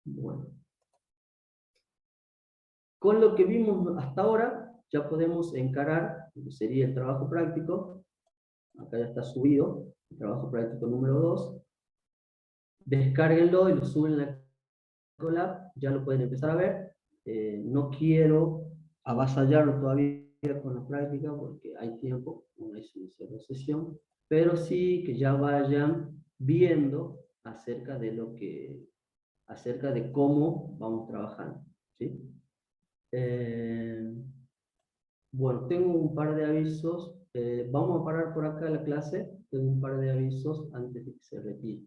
[SPEAKER 1] Bueno. Con lo que vimos hasta ahora, ya podemos encarar lo que sería el trabajo práctico. Acá ya está subido, el trabajo práctico número 2. Descárguenlo y lo suben en la Colab, ya lo pueden empezar a ver. No quiero avasallarlo todavía con la práctica porque hay tiempo, no es una sola sesión, pero sí que ya vayan viendo acerca de cómo vamos trabajando, ¿sí? Bueno, tengo un par de avisos. Vamos a parar por acá la clase. Tengo un par de avisos antes de que se retire.